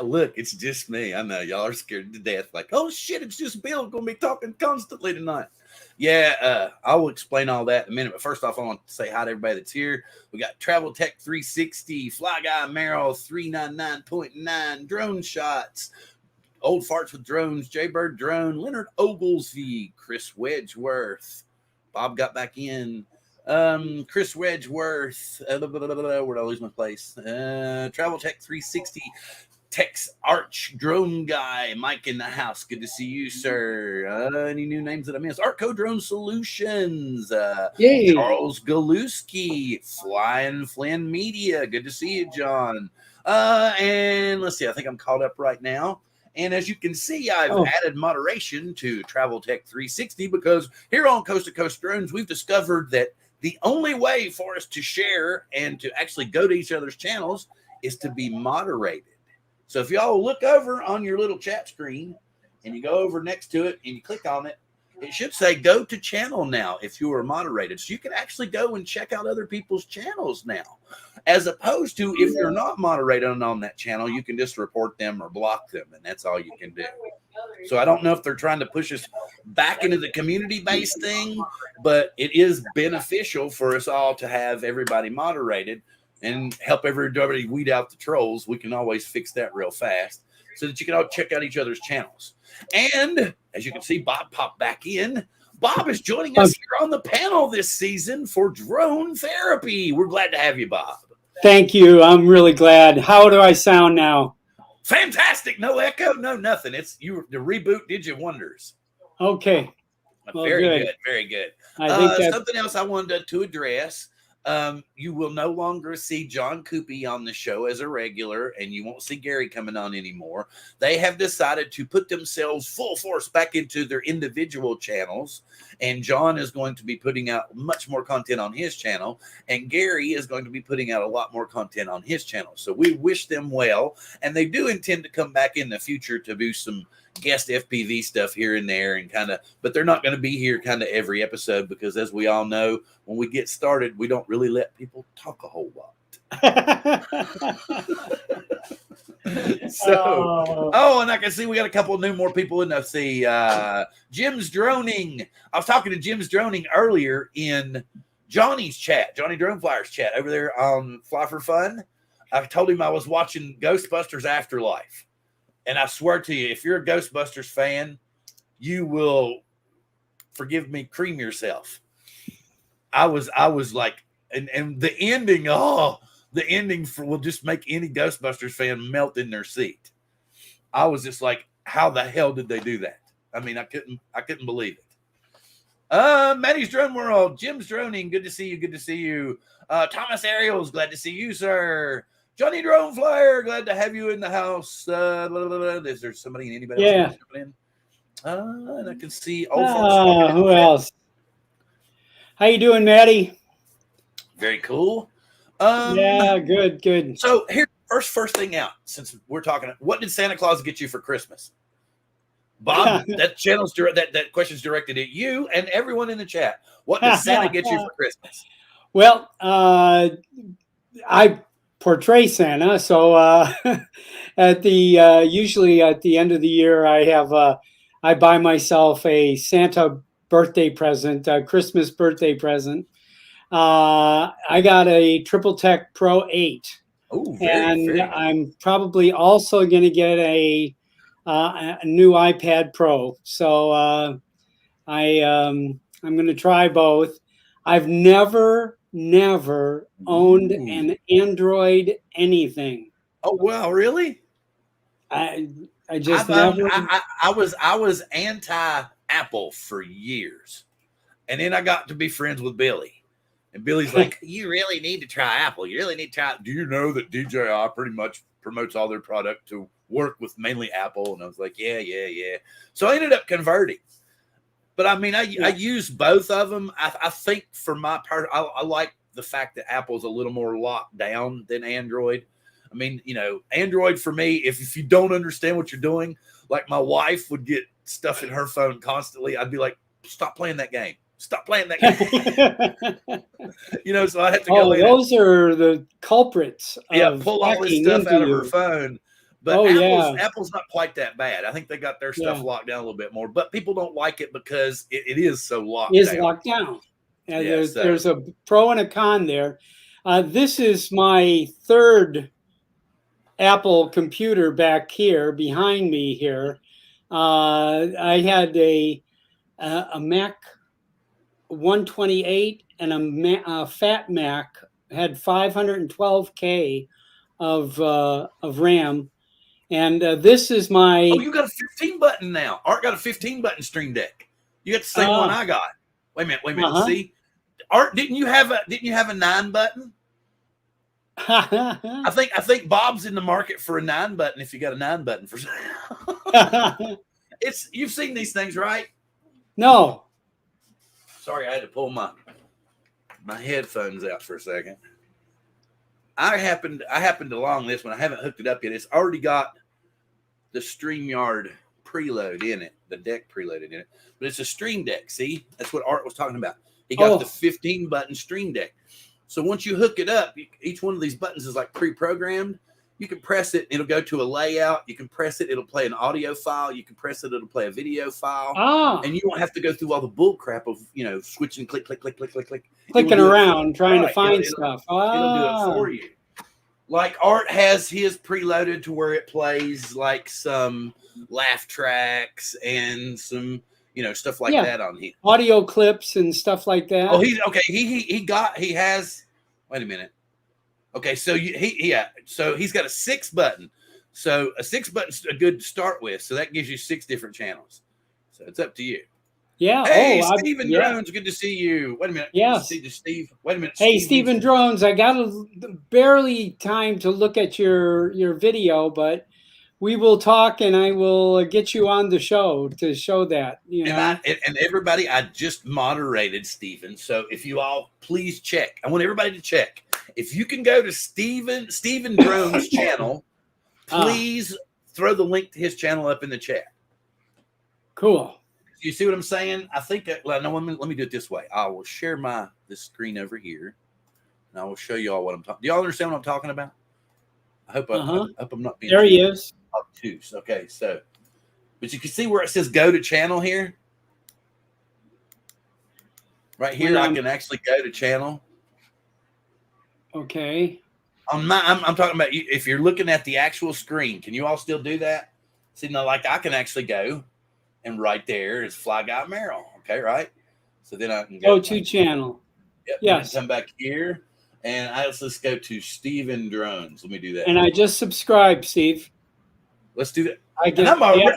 Look, it's just me. I know y'all are scared to death. Like, oh shit, it's just Bill going to be talking constantly tonight. Yeah, I will explain all that in a minute. But first off, I want to say hi to everybody that's here. We got Travel Tech 360, Fly Guy Merrill 399.9, Drone Shots, Old Farts with Drones, Jaybird Drone, Leonard Oglesby, Chris Wedgeworth. Bob got back in. Chris Wedgeworth. Where did I lose my place? Travel Tech 360. Tex Arch Drone Guy, Mike in the house. Good to see you, sir. Any new names that I missed? Arco Drone Solutions. Charles Galuski, Flying Flynn Media. Good to see you, John. And let's see. I think I'm caught up right now. And as you can see, I've added moderation to Travel Tech 360 because here on Coast to Coast Drones, we've discovered that the only way for us to share and to actually go to each other's channels is to be moderated. So if y'all look over on your little chat screen and you go over next to it and you click on it, it should say go to channel now if you are moderated. So you can actually go and check out other people's channels now. As opposed to if you're not moderated on that channel, you can just report them or block them, and that's all you can do. So I don't know if they're trying to push us back into the community-based thing, but it is beneficial for us all to have everybody moderated and help everybody weed out the trolls. We can always fix that real fast so that you can all check out each other's channels. And as you can see, Bob popped back in. Bob is joining us here on the panel this season for drone therapy. We're glad to have you, Bob. Thank you. I'm really glad. How do I sound now? Fantastic. No echo, no nothing. It's you. The reboot did you wonders. Okay. Well, very good. Very good. I think something else I wanted to address. You will no longer see John Coopy on the show as a regular, and you won't see Gary coming on anymore. They have decided to put themselves full force back into their individual channels, and John is going to be putting out much more content on his channel, and Gary is going to be putting out a lot more content on his channel. So we wish them well, and they do intend to come back in the future to do some guest FPV stuff here and there and but they're not going to be here every episode because as we all know, when we get started, we don't really let people talk a whole lot. And I can see we got a couple of more people in. I see Jim's Droning. I was talking to Jim's Droning earlier in Johnny's chat, Johnny Drone Flyers chat over there on Fly for Fun. I told him I was watching Ghostbusters Afterlife. And I swear to you, if you're a Ghostbusters fan, you will, forgive me, cream yourself. I was like, and the ending, will just make any Ghostbusters fan melt in their seat. I was just like, how the hell did they do that? I mean, I couldn't believe it. Maddie's Drone World, Jim's Droning, good to see you, good to see you. Thomas Ariels, glad to see you, sir. Johnny Drone Flyer, glad to have you in the house. Is there somebody, anybody else coming in? And I can see who else? How you doing, Maddie? Very cool. Good. So here, first thing out, since we're talking, what did Santa Claus get you for Christmas? Bob, that question's directed at you and everyone in the chat. What did Santa get you for Christmas? Well, I portray Santa, so usually at the end of the year, I buy myself a Santa birthday present, a Christmas birthday present. I got a Triple Tech Pro 8 Oh, and very good. I'm probably also going to get a new iPad Pro. So I'm going to try both. I've never owned Ooh. an Android anything. Oh, wow, really? I I just I've never. I was anti Apple for years, and then I got to be friends with Billy, and Billy's like, "You really need to try Apple. You really need to try. Do you know that DJI pretty much promotes all their product to work with mainly Apple?" And I was like, "Yeah, yeah, yeah." So I ended up converting. But I mean, I Yeah. use both of them. I think for my part, I like the fact that Apple's a little more locked down than Android. I mean, Android for me, if you don't understand what you're doing, like my wife would get stuff in her phone constantly. I'd be like, stop playing that game. Stop playing that game. So I'd have to go Oh, in and those are the culprits yeah, of pull all this hacking stuff into out of her you. phone. But Oh Apple's yeah, Apple's not quite that bad. I think they got their stuff yeah. locked down a little bit more. But people don't like it because it is so locked Is down. locked down. Yeah, so There's a pro and a con there. This is my third Apple computer back here behind me here. I had a Mac 128 and a Fat Mac had 512K of RAM, and this is oh, my you got a 15 button now. Art got a 15 button Stream Deck. You got the same one uh I got. Wait a minute. uh See, Art, didn't you have a 9 button? huh. I think Bob's in the market for a 9 button. If you got a 9 button for it's you've seen these things, right? No. Sorry, I had to pull my headphones out for a second. I happened along this one. I haven't hooked it up yet. It's already got the StreamYard preload in it, the deck preloaded in it. But it's a Stream Deck. See, that's what Art was talking about. He got the Oh, 15 button Stream Deck. So once you hook it up, each one of these buttons is like pre-programmed. You can press it, it'll go to a layout. You can press it, it'll play an audio file. You can press it, it'll play a video file. ah, And you won't have to go through all the bull crap of switching, click, click, click, click, click, click. It will clicking do it for around you. trying to Right. It'll, find it'll, stuff. it'll do it Ah, for you. Like Art has his preloaded to where it plays like some laugh tracks and some stuff like yeah, that on here. audio clips and stuff like Oh, that. he's okay. He has. Wait a minute. Okay, so so he's got a 6 button. So a 6 button's a good to start with. So that gives you 6 different channels. So it's up to you. Yeah. Hey, Oh, Stephen yeah. Drones, good to see you. Wait a minute. Yes. Steve. Wait a minute. Hey, Steve Stephen Drones, I got barely time to look at your video, but we will talk, and I will get you on the show to show that. And everybody, I just moderated Stephen. So if you all please check, I want everybody to check. If you can go to Stephen Drones channel, please throw the link to his channel up in the chat. Cool. You see what I'm saying? I think that. Well, no, let me do it this way. I will share this screen over here, and I will show you all what I'm talking. Do y'all understand what I'm talking about? I hope I'm not being. There he is. Obtuse. Okay, so, but you can see where it says "Go to Channel" here. Right here, I can actually go to channel. Okay. I'm talking about you. If you're looking at the actual screen, can you all still do that? See, now, like I can actually go, and right there is Fly Guy Merrill. Okay, right. So then I can go to channel. Yep. Yes. Come back here, and let's go to Stephen Drones. Let me do that. And I just subscribed, Steve. Let's do that.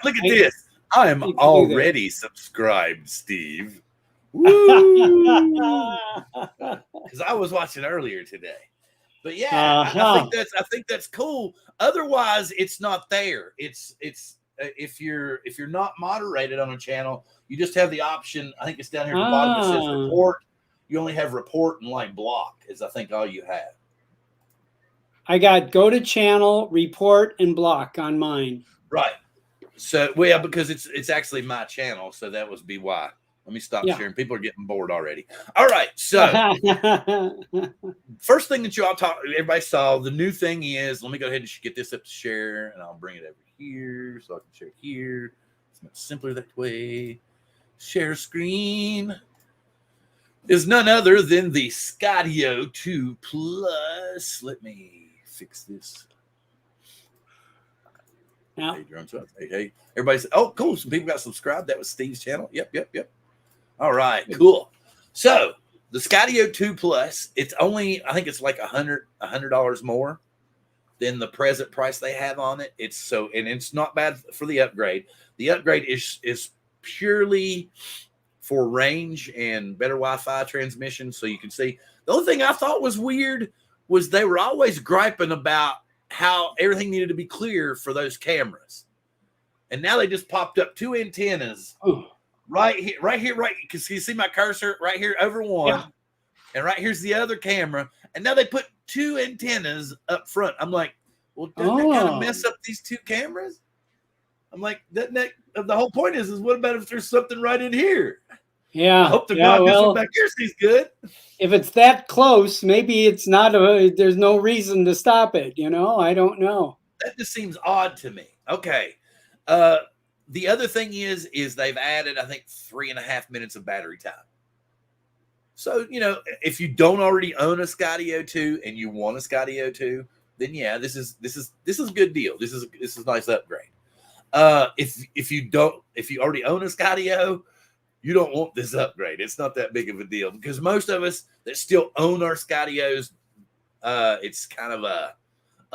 Look at this. I am already subscribed, Steve. Woo! Because I was watching earlier today. But yeah, I think that's cool. Otherwise, it's not there. It's if you're not moderated on a channel, you just have the option. I think it's down here at the bottom. It says report. You only have report and like block is I think all you have. I got go to channel, report, and block on mine. Right. So well, because it's actually my channel, so that was be why. Let me stop sharing. People are getting bored already. All right. So first thing that everybody saw, the new thing is, let me go ahead and get this up to share, and I'll bring it over here so I can share it here. It's much simpler that way. Share screen is none other than the Skydio 2 Plus. Let me fix this. Yeah. Hey, drums up. Hey. Everybody said, oh, cool. Some people got subscribed. That was Steve's channel. Yep. All right, cool. So the Skydio 2 Plus, it's only, I think it's like $100 more than the present price they have on it. And it's not bad for the upgrade. The upgrade is purely for range and better Wi-Fi transmission. So you can see. The only thing I thought was weird was they were always griping about how everything needed to be clear for those cameras. And now they just popped up 2 antennas right here. Because you see my cursor right here over one. Yeah. And right here's the other camera. And now they put 2 antennas up front. I'm like, well, doesn't that kind of mess up these 2 cameras? I'm like, doesn't that, the whole point is what about if there's something right in here? Yeah. I hope the God this one back here sees good. If it's that close, maybe it's not there's no reason to stop it. I don't know. That just seems odd to me. Okay. The other thing is they've added, I think, 3.5 minutes of battery time. So, if you don't already own a Skydio 2 and you want a Skydio 2, then yeah, this is a good deal. This is a nice upgrade. If you already own a Skydio, you don't want this upgrade. It's not that big of a deal because most of us that still own our Skydios, it's kind of a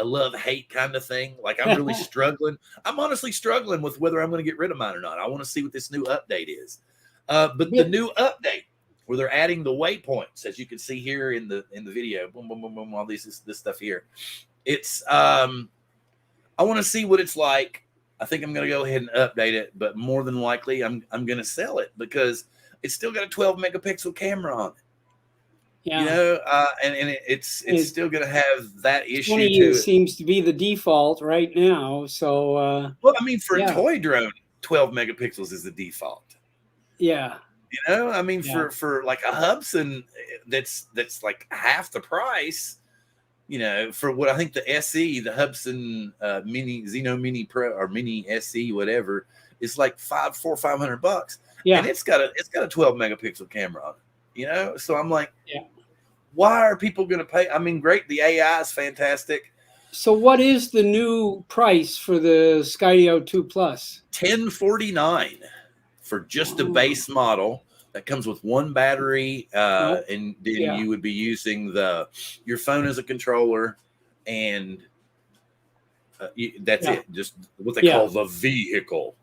love-hate kind of thing. Like I'm really struggling. I'm honestly struggling with whether I'm going to get rid of mine or not. I want to see what this new update is. But the new update where they're adding the waypoints, as you can see here in the video, boom, boom, boom, boom, all this stuff here. It's I want to see what it's like. I think I'm going to go ahead and update it, but more than likely I'm going to sell it because it's still got a 12 megapixel camera on it. Yeah. And it's still going to have that issue 20 to it. Seems to be the default right now. So, well, I mean, for a toy drone, 12 megapixels is the default. Yeah. For like a Hubsan, that's like half the price. For what I think the SE, the Hubsan Mini Xeno Mini Pro or Mini SE, whatever, is like $500. Yeah, and it's got a 12 megapixel camera on it. So I'm like, why are people going to pay? I mean, great, the AI is fantastic. So what is the new price for the Skydio 2 Plus? $1,049 for just a base model. That comes with 1 battery, and then you would be using your phone as a controller, and that's it. Just what they call the vehicle.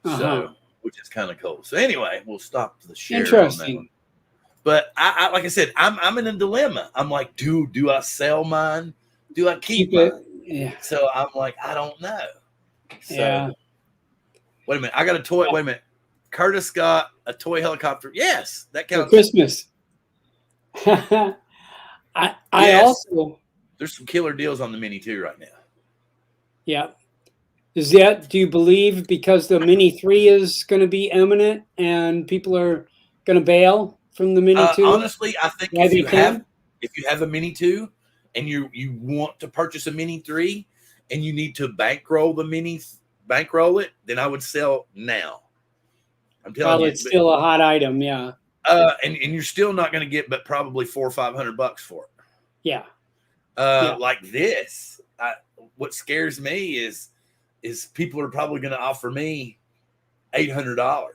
So, which is kind of cool. So anyway, we'll stop the share. Interesting. On that one. But I like I said, I'm in a dilemma. I'm like, do I sell mine? Do I keep mine? Yeah. So I'm like, I don't know. So wait a minute, I got a toy. Wait a minute. Curtis got a toy helicopter. Yes, that counts. For Christmas. I also. There's some killer deals on the Mini 2 right now. Yeah. Do you believe because the Mini 3 is going to be imminent and people are going to bail from the Mini 2? Honestly, I think if you have a Mini 2 and you want to purchase a Mini 3 and you need to bankroll it, then I would sell now. I'm telling you, it's still a hot item, yeah. And you're still not going to get but probably $400 or $500 for it. Yeah. Like this. What scares me is people are probably going to offer me $800.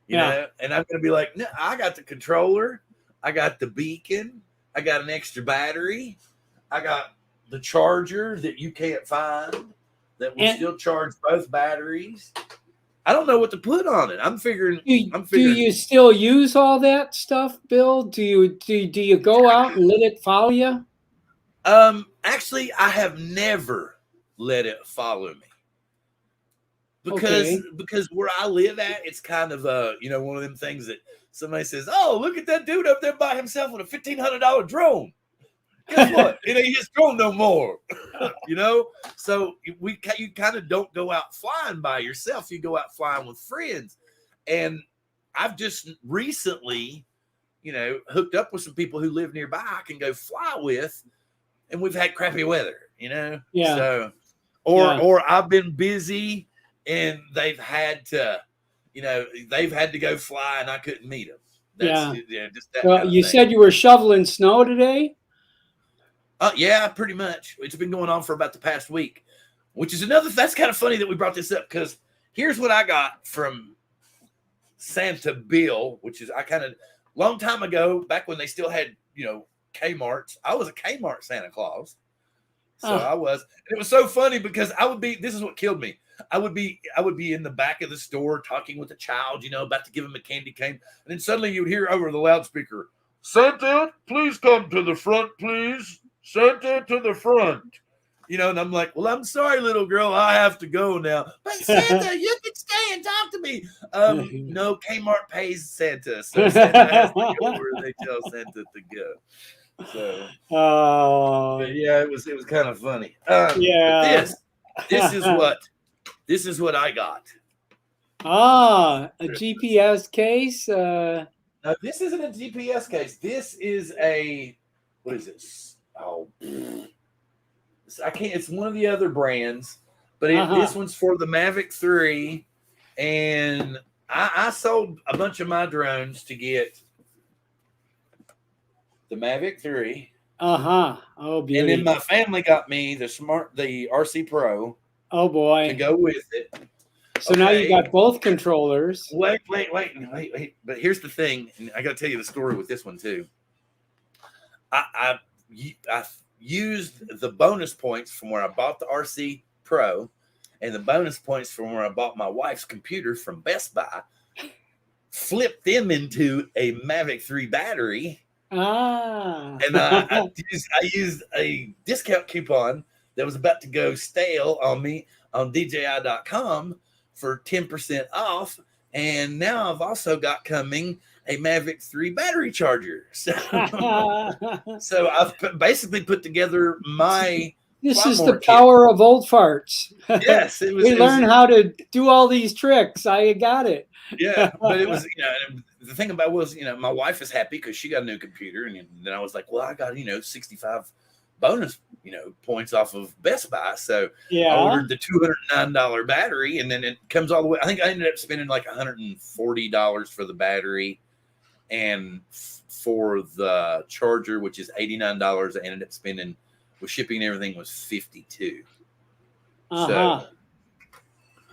You know, and I'm going to be like, no, I got the controller, I got the beacon, I got an extra battery, I got the charger that you can't find that will still charge both batteries. I don't know what to put on it. I'm figuring. Do you still use all that stuff, Bill? Do you go out and let it follow you? Actually, I have never let it follow me because where I live at, it's kind of one of them things that somebody says, "Oh, look at that dude up there by himself with a $1,500 drone." Guess what? It ain't his drone no more. So you kind of don't go out flying by yourself. You go out flying with friends. And I've just recently, hooked up with some people who live nearby I can go fly with, and we've had crappy weather, Yeah. So, or I've been busy and they've had to go fly and I couldn't meet them. That's, just that well, you said you were shoveling snow today? Yeah, pretty much. It's been going on for about the past week, which is that's kind of funny that we brought this up because here's what I got from Santa Bill, which is long time ago, back when they still had, Kmart's. I was a Kmart Santa Claus. So I was. And it was so funny because this is what killed me. I would be in the back of the store talking with a child, about to give him a candy cane. And then suddenly you'd hear over the loudspeaker, Santa, please come to the front, please. Santa to the front. And I'm like, well, I'm sorry, little girl. I have to go now. But Santa, you can stay and talk to me. No, Kmart pays Santa. So Santa has to go where they tell Santa to go. So, but yeah, it was kind of funny. Yeah. But this is what I got. A GPS case. No, this isn't a GPS case. This is what is this? Oh, I can't. It's one of the other brands, but this one's for the Mavic 3, and I sold a bunch of my drones to get the Mavic 3. Oh, beauty. And then my family got me the RC Pro. Oh boy. To go with it. So now you got both controllers. Wait. But here's the thing, and I got to tell you the story with this one too. I used the bonus points from where I bought the RC Pro and the bonus points from where I bought my wife's computer from Best Buy, flipped them into a Mavic 3 battery. And I used a discount coupon that was about to go stale on me on DJI.com for 10% off. And now I've also got coming a Mavic 3 battery charger. So I've basically put together my... This is the power of old farts. Yes. We learn how to do all these tricks. I got it. Yeah, but it was, the thing about it was, my wife is happy because she got a new computer. And then I was like, well, I got, 65 bonus, points off of Best Buy. So I ordered the $209 battery, and then it comes all the way. I think I ended up spending like $140 for the battery, and for the charger, which is $89, I ended up spending with shipping and everything was $52. So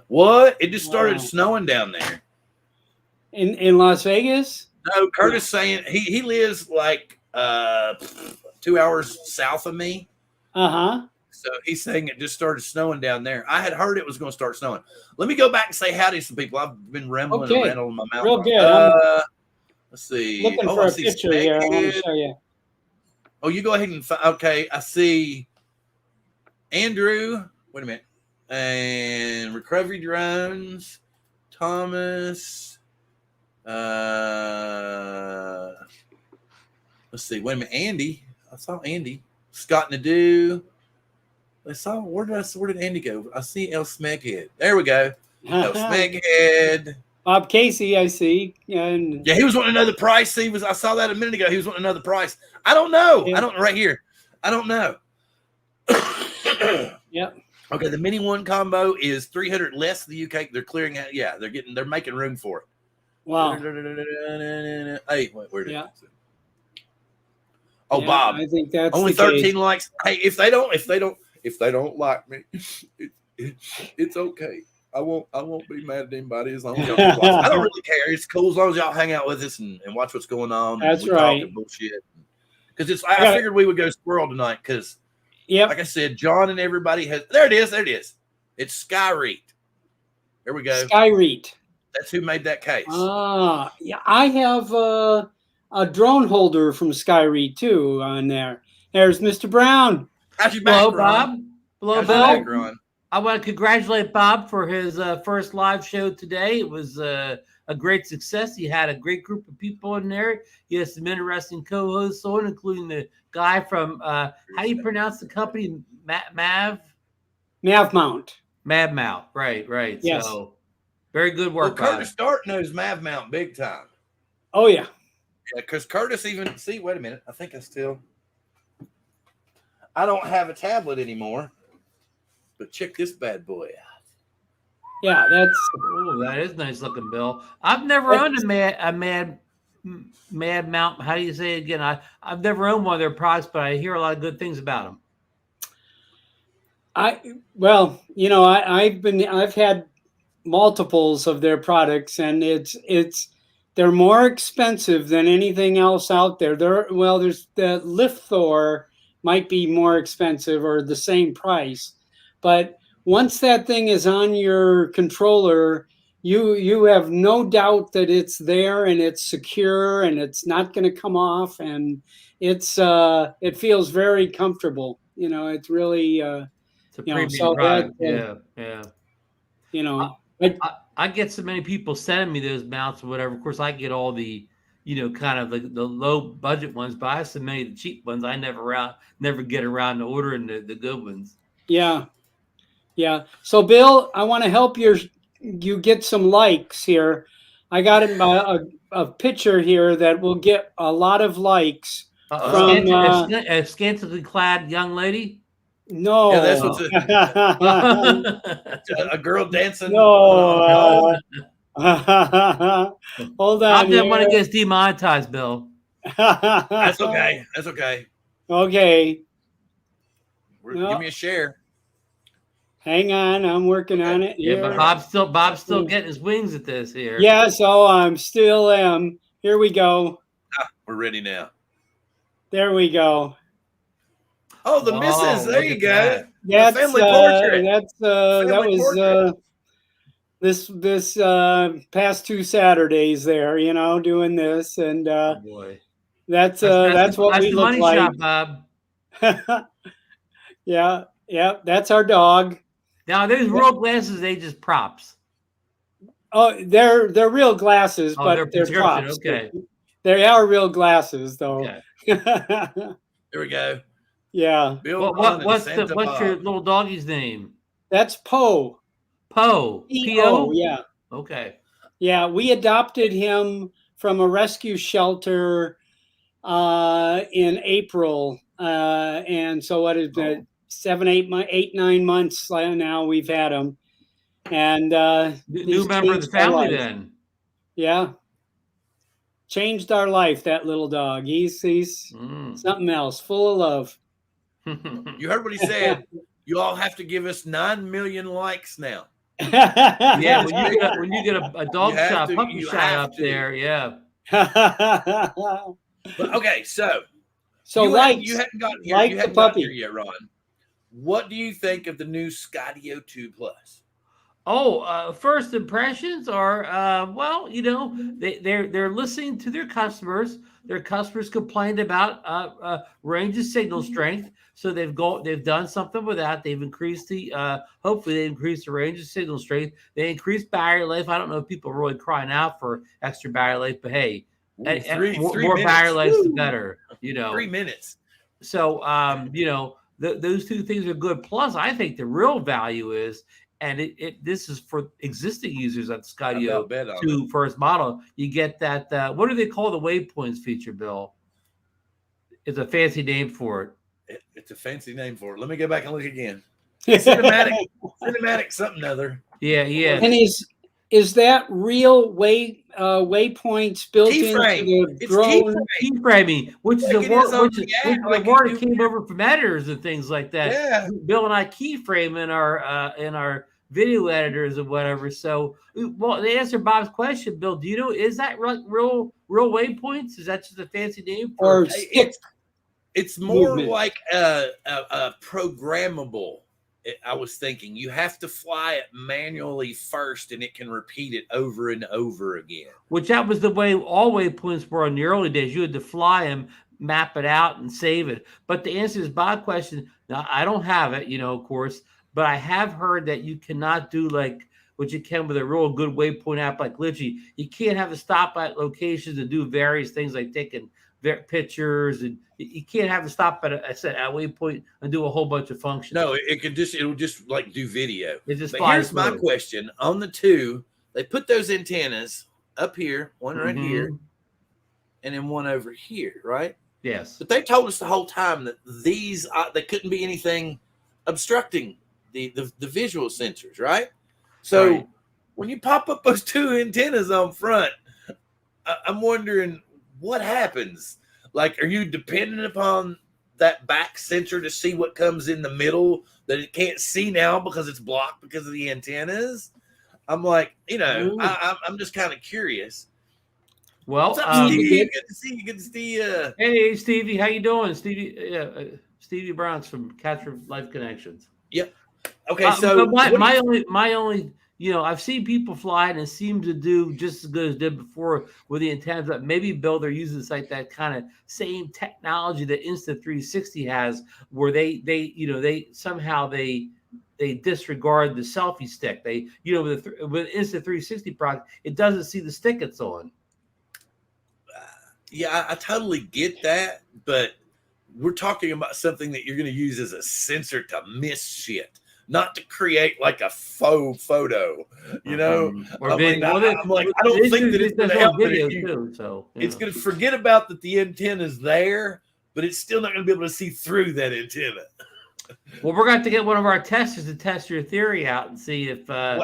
what? It just started snowing down there. In Las Vegas? No, Curtis saying he lives like 2 hours south of me. So he's saying it just started snowing down there. I had heard it was going to start snowing. Let me go back and say howdy to some people. I've been rambling around on my mouth. Real good. Let's see. Looking for a picture here. I want to show you. Oh, you go ahead and okay. I see Andrew. Wait a minute. And Recovery Drones. Thomas. Let's see. Wait a minute. Andy. I saw Andy. Scott Nadeau. Where did Andy go? I see El Smeghead. There we go. El Smeghead. Bob Casey, I see. And yeah, he was wanting another price. I saw that a minute ago. He was wanting another price. I don't know. Yeah. Right here. I don't know. Yep. Okay, the Mini One combo is 300 less the UK. They're clearing out. Yeah, they're making room for it. Wow. Hey, where did it? Oh, yeah, Bob. I think that's only 13 likes. Hey, if they don't like me, it's okay. I won't be mad at anybody as long as y'all watch. I don't really care. It's cool as long as y'all hang out with us and watch what's going on. That's and right. Talk bullshit. Because I figured we would go squirrel tonight because, like I said, John and everybody has. There it is. It's Skyreet. There we go. Skyreet. That's who made that case. Yeah. I have a drone holder from Skyreet too on there. There's Mr. Brown. How's your back, Bob. Hello, Bob. I want to congratulate Bob for his first live show today. It was a great success. He had a great group of people in there. He has some interesting co-hosts on, including the guy from, how do you pronounce the company? Mavmount. Mavmount. Right. Yes. So very good work. Well, Curtis Dart knows Mavmount big time. Oh, yeah. Yeah, because Curtis wait a minute. I think I don't have a tablet anymore. But check this bad boy out. Yeah, that is nice looking, Bill. I've never owned a Mad Mount. How do you say it again? I've never owned one of their products, but I hear a lot of good things about them. I've had multiples of their products, and they're more expensive than anything else out there. There's the Lift Thor might be more expensive or the same price, but once that thing is on your controller, you have no doubt that it's there and it's secure and it's not going to come off, and it feels very comfortable. It's really It's a premium product. Yeah. I get so many people sending me those mounts or whatever. Of course, I get all the, kind of the low budget ones, but I have so many of the cheap ones. I never get around to ordering the good ones. Yeah. So, Bill, I want to help you get some likes here. I got a picture here that will get a lot of likes from a scantily clad young lady. No, yeah, that's what's a girl dancing. No, hold on. I didn't want to get demonetized, Bill. That's okay. That's okay. Okay. Give me a share. Hang on, I'm working on it. Yeah, but Bob's still getting his wings at this here. Yeah, so I'm still am. Here we go. We're ready now. There we go. Oh, the missus. There you go. That's family portrait. That was this past 2 Saturdays there, doing this, and boy. That's what we look like. Shot, Bob. Yeah, that's our dog. Now those real glasses, they just props. Oh, they're real glasses, but they're props. Okay. They are real glasses, though. Okay. Here we go. Yeah. What's your little doggy's name? That's Poe. Poe. P-O? Yeah. Okay. Yeah, we adopted him from a rescue shelter in April, and so what is it? 9 months now we've had him, and new member of the family then. Yeah, changed our life. That little dog. He's something else, full of love. You heard what he said. You all have to give us 9 million likes now. Yeah, when you get a dog shot, puppy shot up there, yeah. Okay, so you hadn't gotten here. like you hadn't gotten here yet, Ron. What do you think of the new Skydio 2 Plus? Oh, first impressions are they're listening to their customers. Their customers complained about range of signal strength, so they've done something with that. They've increased hopefully they increased the range of signal strength. They increased battery life. I don't know if people are really crying out for extra battery life, but hey, more battery life the better. 3 minutes. So those two things are good. Plus, I think the real value is, and this is for existing users of the Skydio 2 first model, you get that, what do they call the waypoints feature, Bill? It's a fancy name for it. It's a fancy name for it. Let me go back and look again. Cinematic something other. Yeah. And is that real waypoints built into the drone? Keyframing, which is a word that came over from editors and things like that. Yeah. Bill and I keyframe in our video editors and whatever. So, well, to answer Bob's question, Bill, do you know, is that real waypoints? Is that just a fancy name for it? It's more like a programmable. I was thinking you have to fly it manually first, and it can repeat it over and over again. Which that was the way all waypoints were in the early days. You had to fly them, map it out, and save it. But to answer this Bob question, now I don't have it, of course, but I have heard that you cannot do like what you can with a real good waypoint app like Glitchy. You can't have a stop at locations and do various things like taking pictures, and you can't have to stop at a waypoint and do a whole bunch of functions. No, it'll just like do video. It just but here's my question. On the 2, they put those antennas up here, one right here, and then one over here, right? Yes. But they told us the whole time that these there couldn't be anything obstructing the visual sensors, right? So when you pop up those 2 antennas on front, I'm wondering what happens? Like, are you dependent upon that back sensor to see what comes in the middle that it can't see now because it's blocked because of the antennas? I'm like, I'm just kind of curious. Well, what's up, Steve? Good to see you. Good to see you. Hey, Stevie, how you doing? Stevie Brown's from Catcher Life Connections. Yep. Okay, so my only, I've seen people fly and it seems to do just as good as it did before with the antennas. But maybe Bill, they're using like that kind of same technology that Insta360 has, where they somehow disregard the selfie stick. They with Insta360 product, it doesn't see the stick it's on. Yeah, I totally get that, but we're talking about something that you're going to use as a sensor to miss shit, not to create like a faux photo, Or I'm like, I don't think that it's going to help video too. So it's going to forget about that the antenna is there, but it's still not going to be able to see through that antenna. Well, we're going to get one of our testers to test your theory out and see if. Well,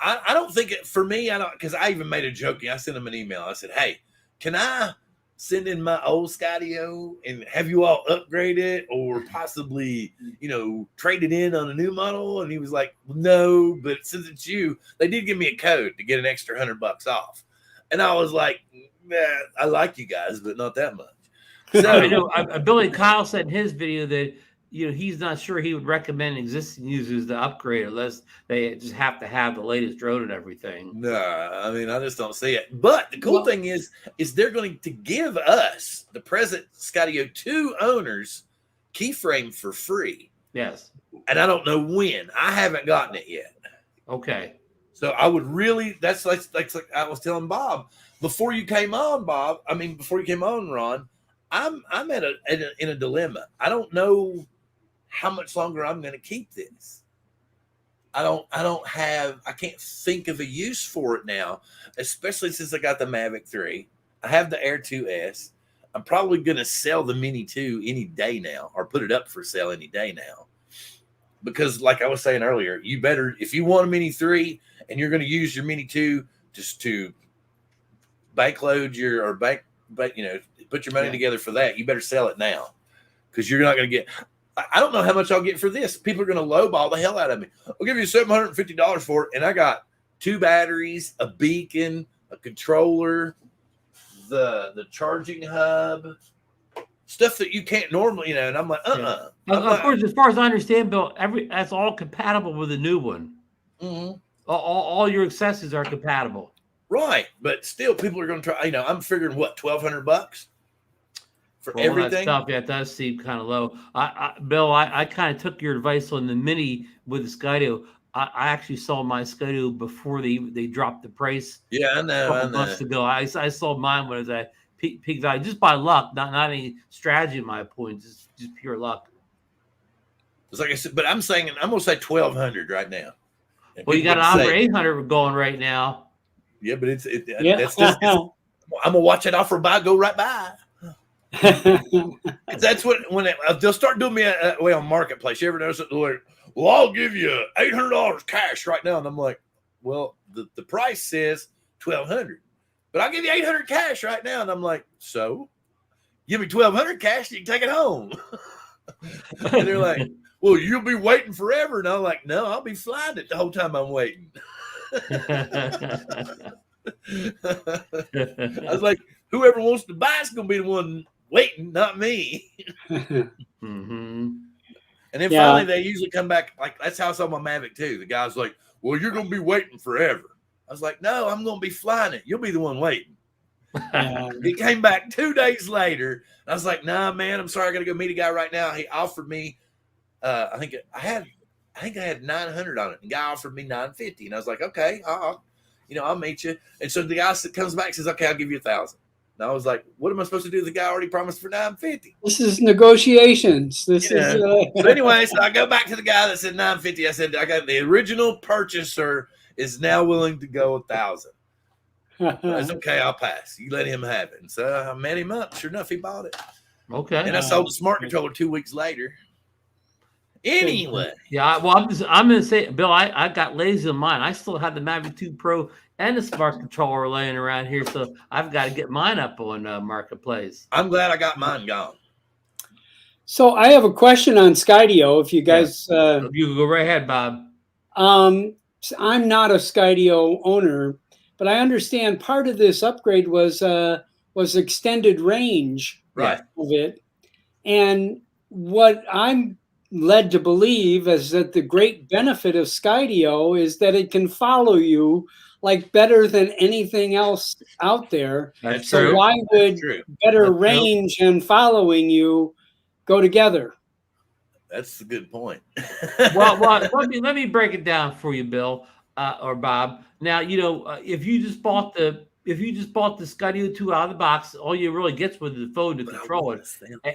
I don't think it for me. I don't, because I even made a joke. I sent him an email. I said, "Hey, can I send in my old Skydio and have you all upgrade it or possibly, trade it in on a new model?" And he was like, "No, but since it's you," they did give me a code to get an extra $100 off. And I was like, "Nah, I like you guys, but not that much." So Billy Kyle said in his video that he's not sure he would recommend existing users to upgrade unless they just have to have the latest drone and everything. No, I mean, I just don't see it. But the cool thing is they're going to give us, the present Skydio 2 owners, keyframe for free. Yes. And I don't know when. I haven't gotten it yet. Okay. So I would really, that's like I was telling Bob, before you came on, Ron, I'm in a dilemma. I don't know how much longer I'm going to keep this. I can't think of a use for it now, especially since I got the Mavic 3. I have the Air 2S. I'm probably going to sell the Mini 2 any day now, or put it up for sale any day now. Because like I was saying earlier, you better, if you want a Mini 3 and you're going to use your Mini 2 just to backload put your money together for that, you better sell it now, because you're not going to get. I don't know how much I'll get for this. People are going to lowball the hell out of me. I'll give you $750 for it, and I got 2 batteries, a beacon, a controller, the charging hub, stuff that you can't normally, And I'm like, Of course, as far as I understand, Bill, that's all compatible with the new one. Mm-hmm. All your accessories are compatible. Right, but still, people are going to try. I'm figuring $1,200 for everything. That stuff, yeah, it does seem kind of low. Bill, I kind of took your advice on the Mini with the Skydio. I actually saw my Skydio before they dropped the price. Yeah, I know. A couple months ago, I sold mine when it was at peak value, just by luck, not any strategy. In my point, just pure luck. It's like I said, but I'm going to say $1,200 right now. Well, you got an offer 800 going right now. Yeah, but that's just. I'm gonna watch that offer go right by. That's when they'll start doing me on Marketplace. You ever notice it? They're like, "Well, I'll give you $800 cash right now," and I'm like, "Well, the price says $1,200, but I'll give you $800 cash right now," and I'm like, "So, give me $1,200 cash, you can take it home." And they're like, "Well, you'll be waiting forever," and I'm like, "No, I'll be flying it the whole time I'm waiting." I was like, whoever wants to buy is going to be the one waiting, not me. Mm-hmm. And then finally, they usually come back. Like, that's how I saw my Mavic too. The guy's like, "Well, you're going to be waiting forever." I was like, "No, I'm going to be flying it. You'll be the one waiting." He came back 2 days later. I was like, "Nah, man, I'm sorry. I got to go meet a guy right now." He offered me, I think I had 900 on it. The guy offered me 950, and I was like, "Okay, I'll meet you." And so the guy comes back and says, "Okay, I'll give you 1,000." And I was like, "What am I supposed to do? The guy already promised for 950." This is negotiations. So anyway, so I go back to the guy that said 950. I said, "I got the original purchaser is now willing to go 1,000." That's okay. I'll pass. You let him have it. And so I met him up. Sure enough, he bought it. Okay. And I sold the smart controller 2 weeks later. Anyway. Yeah, well, I'm going to say, Bill, I got lazy on mine. I still have the Mavic 2 Pro and a smart controller laying around here, so I've got to get mine up on Marketplace. I'm glad I got mine gone. So I have a question on Skydio. If you guys, You can go right ahead, Bob. I'm not a Skydio owner, but I understand part of this upgrade was extended range Right. of it, and what I'm led to believe is that the great benefit of Skydio is that it can follow you like better than anything else out there. That's So true. why would True. better That's true. range and following you go together? That's a good point. well, let me break it down for you, Bill or Bob. Now, if you just bought the Skydio 2 out of the box, all you really gets with the phone to control it,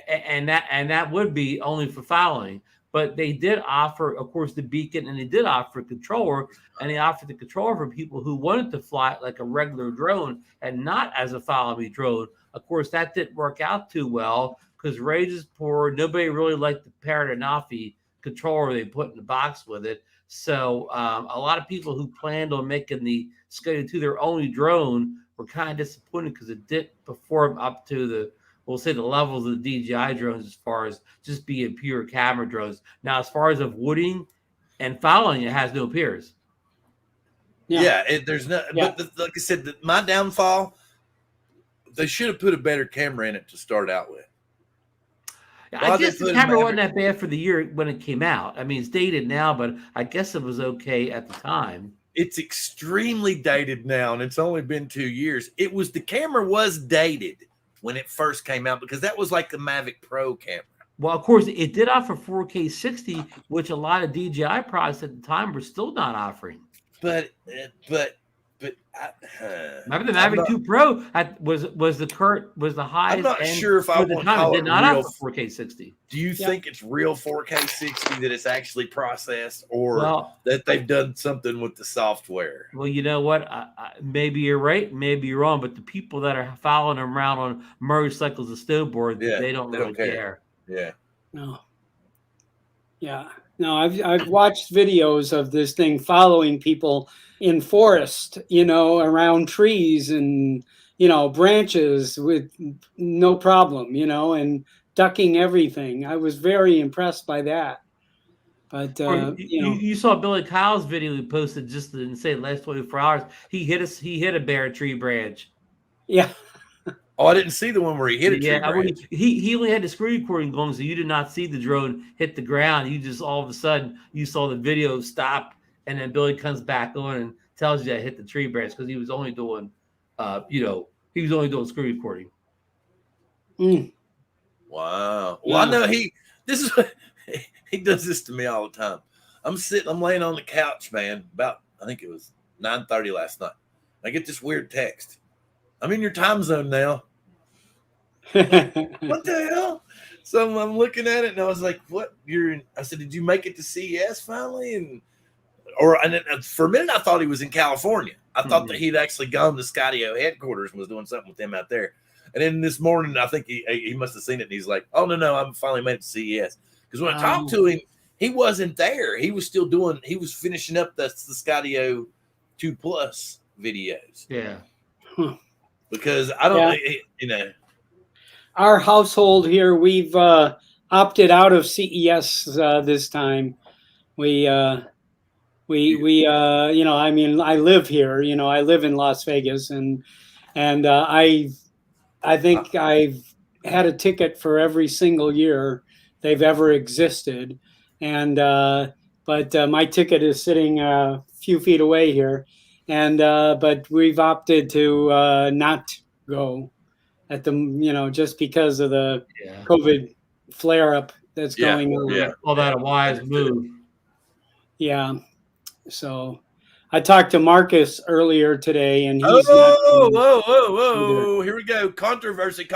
and that would be only for following. But they did offer, of course, the beacon, and they did offer a controller, and they offered the controller for people who wanted to fly it like a regular drone and not as a follow me drone. Of course, that didn't work out too well because range is poor. Nobody really liked the Paradenofi controller they put in the box with it. So a lot of people who planned on making the Skydio 2 their only drone were kind of disappointed because it didn't perform up to the levels of the DJI drones as far as just being pure camera drones. Now, as far as of wooding and following, it has no peers. There's no. Yeah. But like I said, my downfall, they should have put a better camera in it to start out with. I guess the camera wasn't that bad for the year when it came out. I mean, it's dated now, but I guess it was okay at the time. It's extremely dated now, and it's only been 2 years. The camera was dated when it first came out because that was like the Mavic Pro camera. Well, of course, it did offer 4K 60, which a lot of DJI products at the time were still not offering. But remember the Mavic 2 Pro was the highest. I'm not sure if I want to call it did not offer 4K 60. Do you think it's real 4K 60 that it's actually processed, or that they've done something with the software? Well, you know what? Maybe you're right, maybe you're wrong. But the people that are following them around on motorcycles and snowboards, they don't really care. Yeah. No. Yeah. No, I've watched videos of this thing following people in forest, around trees and, branches with no problem, and ducking everything. I was very impressed by that. But, you saw Billy Kyle's video he posted just in the last 24 hours. He hit a bare tree branch. Yeah. Oh, I didn't see the one where he hit a tree branch. He only had the screen recording going, so you did not see the drone hit the ground. You just all of a sudden you saw the video stop, and then Billy comes back on and tells you that hit the tree branch because he was only doing, screen recording. Mm. Wow. Well, I know he does this to me all the time. I'm laying on the couch, man. About I think it was 9:30 last night. I get this weird text. I'm in your time zone now. What the hell? So I'm looking at it and I was like, "What? I said, "Did you make it to CES finally?" And for a minute I thought he was in California. I thought that he'd actually gone to Skydio headquarters and was doing something with them out there. And then this morning I think he must have seen it and he's like, "Oh no, I'm finally made it to CES." Because when I talked to him, he wasn't there. He was finishing up the Skydio 2 Plus videos. Yeah. Huh. Because I don't, Our household here, we've opted out of CES this time. I live here. I live in Las Vegas, and I think I've had a ticket for every single year they've ever existed, and but my ticket is sitting a few feet away here. And but we've opted to not go at the just because of the COVID flare up that's going on. Yeah, all that a wise move. Yeah. So I talked to Marcus earlier today, and he's whoa! Here we go. Controversy.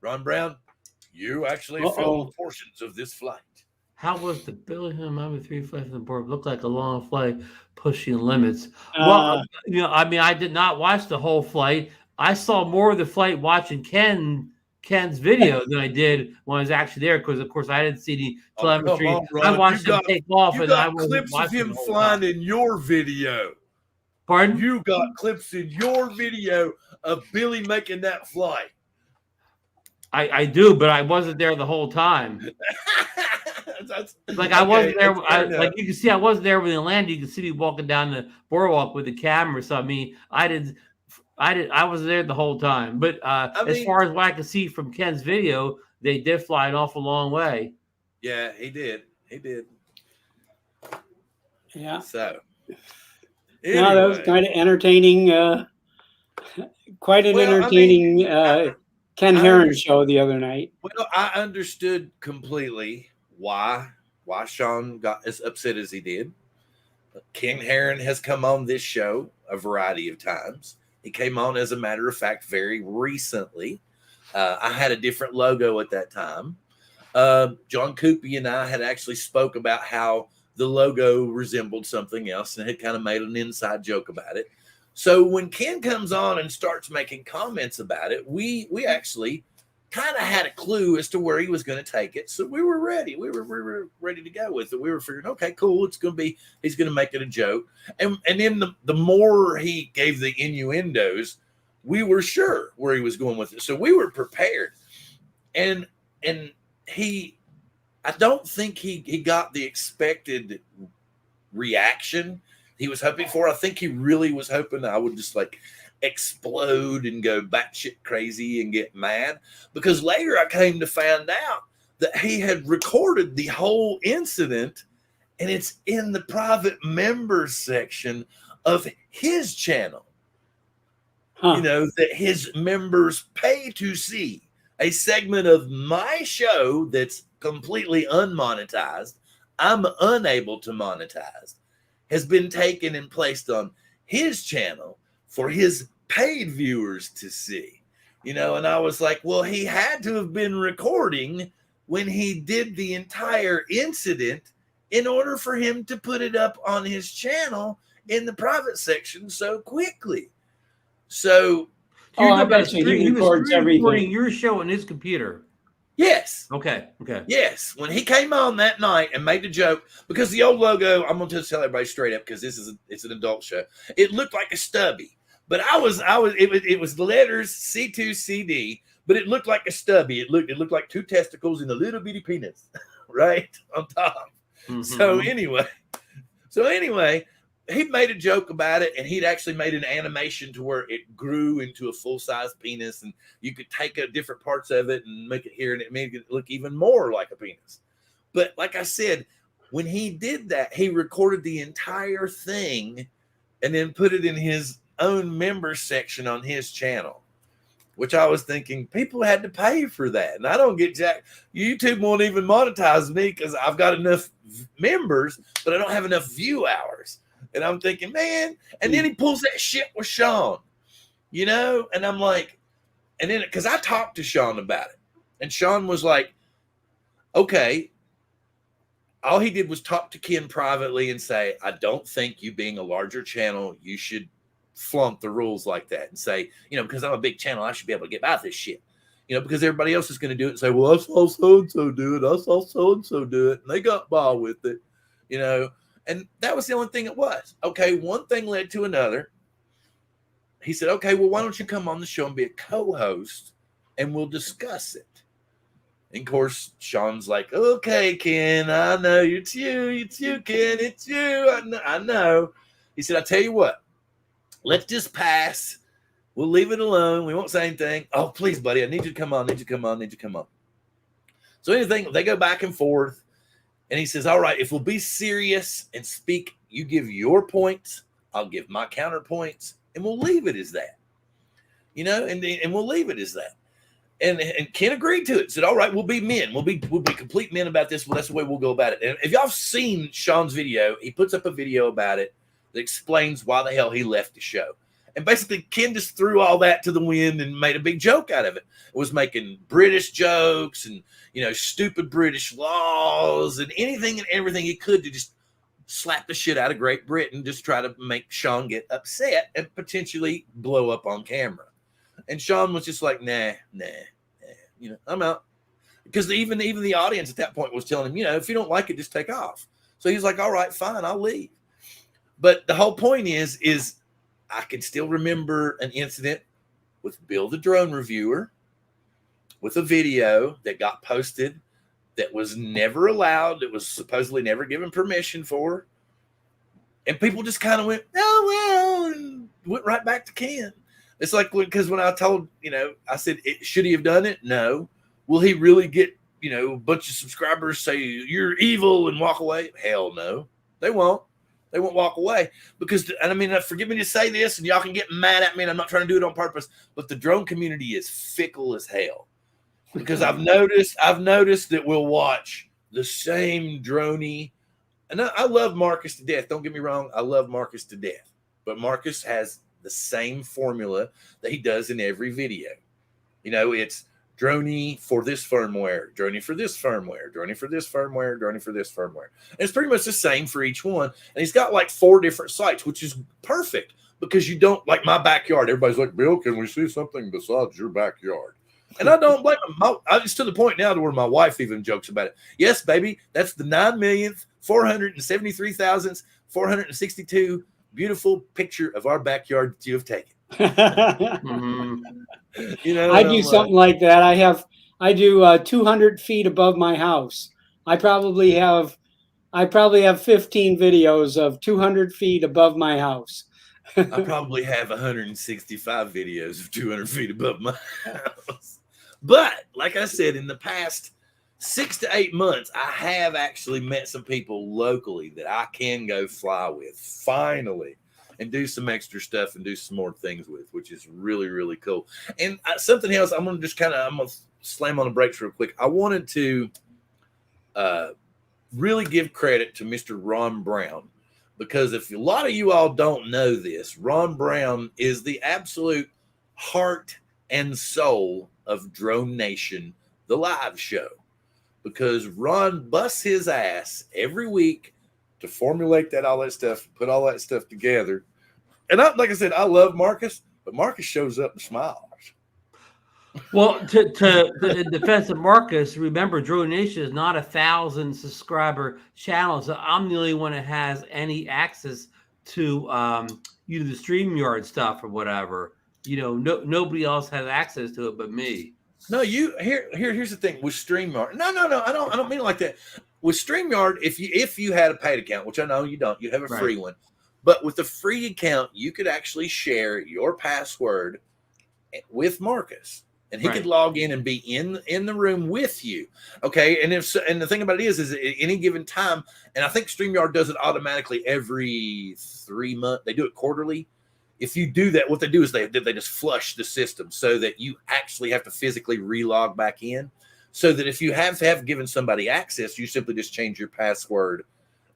Ron Brown, you actually filmed portions of this flight. How was the Billy 3 flight from the board? Looked like a long flight, pushing limits. I did not watch the whole flight. I saw more of the flight watching Ken's video than I did when I was actually there, because of course I didn't see any telemetry. I watched him take off, and I wasn't clips of him the flying in your video. Pardon? You got clips in your video of Billy making that flight. I do, but I wasn't there the whole time. Like I wasn't there. Like you can see, I wasn't there when they landed. You can see me walking down the boardwalk with the camera. So I mean, I was there the whole time. But as far as what I could see from Ken's video, they did fly an awful long way. Yeah, he did. He did. Yeah. So. Anyway. No, that was kind of entertaining. Quite an entertaining Ken Herron show the other night. Well, I understood completely why Sean got as upset as he did. Ken Herron has come on this show a variety of times. He came on, as a matter of fact, very recently. I had a different logo at that time. John Coopy and I had actually spoke about how the logo resembled something else and had kind of made an inside joke about it. So when Ken comes on and starts making comments about it, we actually kind of had a clue as to where he was going to take it. So we were ready. We were ready to go with it. We were figuring, okay, cool. He's going to make it a joke. And then the more he gave the innuendos, we were sure where he was going with it. So we were prepared. And I don't think he got the expected reaction he was hoping for. I think he really was hoping I would just like explode and go batshit crazy and get mad. Because later I came to find out that he had recorded the whole incident and it's in the private members section of his channel. You know, that his members pay to see a segment of my show that's completely unmonetized, I'm unable to monetize, has been taken and placed on his channel for his paid viewers to see. You know, and I was like, well, he had to have been recording when he did the entire incident in order for him to put it up on his channel in the private section so quickly. So, I bet you he records everything. Your show on his computer. Yes. Okay. Yes. When he came on that night and made the joke, because the old logo, I'm going to tell everybody straight up because it's an adult show. It looked like a stubby, but it was the letters C2CD, but it looked like a stubby. It looked like two testicles and a little bitty penis, right on top. Mm-hmm. So anyway, he made a joke about it, and he'd actually made an animation to where it grew into a full-size penis, and you could take different parts of it and make it here, and it made it look even more like a penis. But like I said, when he did that, he recorded the entire thing and then put it in his own members section on his channel, which I was thinking people had to pay for that. And I don't get jack. YouTube won't even monetize me because I've got enough members, but I don't have enough view hours. And I'm thinking, man, and then he pulls that shit with Sean, you know? And I'm like, and then, because I talked to Sean about it. And Sean was like, okay. All he did was talk to Ken privately and say, I don't think you being a larger channel, you should flaunt the rules like that and say, you know, because I'm a big channel, I should be able to get by this shit. You know, because everybody else is going to do it and say, well, I saw so-and-so do it. I saw so-and-so do it. And they got by with it, you know. And that was the only thing it was. Okay, one thing led to another. He said, okay, well, why don't you come on the show and be a co-host and we'll discuss it. And of course, Sean's like, okay, Ken, I know it's you, Ken, it's you. I know. He said, I tell you what, let's just pass. We'll leave it alone. We won't say anything. Oh, please, buddy, I need you to come on, So anything, they go back and forth. And he says, all right, if we'll be serious and speak, you give your points, I'll give my counterpoints, and we'll leave it as that. You know, and we'll leave it as that. And Ken agreed to it. Said, all right, we'll be men. We'll be complete men about this. Well, that's the way we'll go about it. And if y'all have seen Sean's video, he puts up a video about it that explains why the hell he left the show. And basically, Ken just threw all that to the wind and made a big joke out of it. It was making British jokes and, you know, stupid British laws and anything and everything he could to just slap the shit out of Great Britain, just try to make Sean get upset and potentially blow up on camera. And Sean was just like, nah, you know, I'm out. Because even the audience at that point was telling him, you know, if you don't like it, just take off. So he's like, all right, fine, I'll leave. But the whole point is I can still remember an incident with Bill the drone reviewer with a video that got posted that was never allowed. It was supposedly never given permission for. And people just kind of went, oh, well, and went right back to Ken. It's like, because when I told, I said, should he have done it? No. Will he really get, a bunch of subscribers say you're evil and walk away? Hell no. They won't. They won't walk away because, and I mean, forgive me to say this, and y'all can get mad at me, and I'm not trying to do it on purpose, but the drone community is fickle as hell. Because I've noticed that we'll watch the same droney, and I love Marcus to death. Don't get me wrong, I love Marcus to death, but Marcus has the same formula that he does in every video. It's droney for this firmware, droney for this firmware, droney for this firmware, droney for this firmware. And it's pretty much the same for each one. And he's got like 4 different sites, which is perfect because you don't like my backyard. Everybody's like, Bill, can we see something besides your backyard? And I don't blame him. It's to the point now to where my wife even jokes about it. Yes, baby, that's the 9,473,462 beautiful picture of our backyard that you have taken. Mm-hmm. I do something like that. I do 200 feet above my house. I probably have 15 videos of 200 feet above my house. I probably have 165 videos of 200 feet above my house. But like I said, in the past 6 to 8 months, I have actually met some people locally that I can go fly with finally and do some extra stuff and do some more things with, which is really, really cool. And something else, I'm going to slam on the brakes real quick. I wanted to really give credit to Mr. Ron Brown, because if a lot of you all don't know this, Ron Brown is the absolute heart and soul of Drone Nation, the live show, because Ron busts his ass every week to formulate all that stuff, put all that stuff together. And like I said, I love Marcus, but Marcus shows up and smiles. Well, in defense of Marcus, remember, Drone Nation is not 1,000 subscriber channel, so I'm the only one that has any access to the StreamYard stuff or whatever. Nobody else has access to it but me. No, here's the thing with StreamYard. No, I don't mean it like that. With StreamYard, if you had a paid account, which I know you don't, you have a free one. But with the free account, you could actually share your password with Marcus, and he could log in and be in the room with you. Okay, and the thing about it is at any given time, and I think StreamYard does it automatically every 3 months. They do it quarterly. If you do that, what they do is they just flush the system so that you actually have to physically relog back in. So that if you have given somebody access, you simply just change your password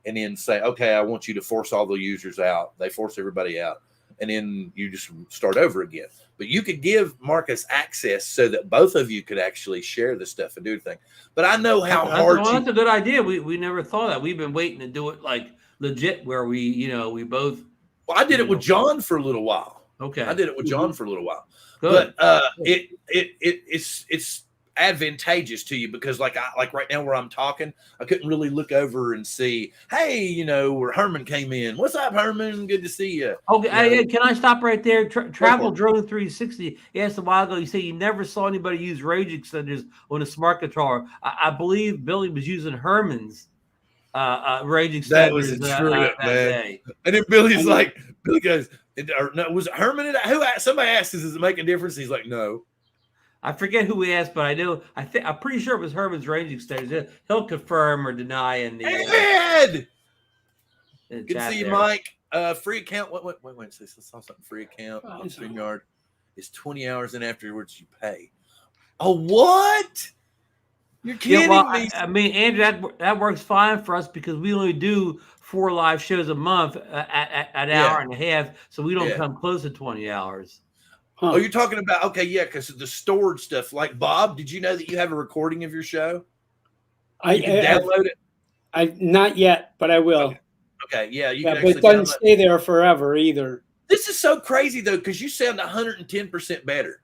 and then say, okay, I want you to force all the users out. They force everybody out. And then you just start over again. But you could give Marcus access so that both of you could actually share the stuff and do the thing. But I know how hard. Well, that's a good idea. We never thought that. We've been waiting to do it like legit, where we both. Well, I did it with John for a little while. Okay, I did it with John for a little while. Good. But it's advantageous to you because like right now where I'm talking, I couldn't really look over and see, hey, where Herman came in. What's up, Herman? Good to see you. Okay, can I stop right there? Travel Drone 360 asked a while ago, you say you never saw anybody use rage extenders on a smart controller. I believe Billy was using Herman's rage extenders that was a trip, that man. day. And then Billy goes, was it Herman? Somebody asked, is it making a difference? He's like, no. I forget who we asked, but I'm pretty sure it was Herman's range extenders. He'll confirm or deny in the Ed! In Good to see you, there. Mike. Free account. Wait. I saw something. Free account on StreamYard is 20 hours, and afterwards you pay. Oh, what? You're kidding me? I mean, Andrew, that works fine for us because we only do 4 live shows a month at an hour and a half, so we don't come close to 20 hours. Huh. Oh, you're talking about, okay, yeah, because the stored stuff. Like, Bob, did you know that you have a recording of your show? You can download it? Not yet, but I will. Okay, yeah. You can but it doesn't stay there forever either. This is so crazy, though, because you sound 110% better.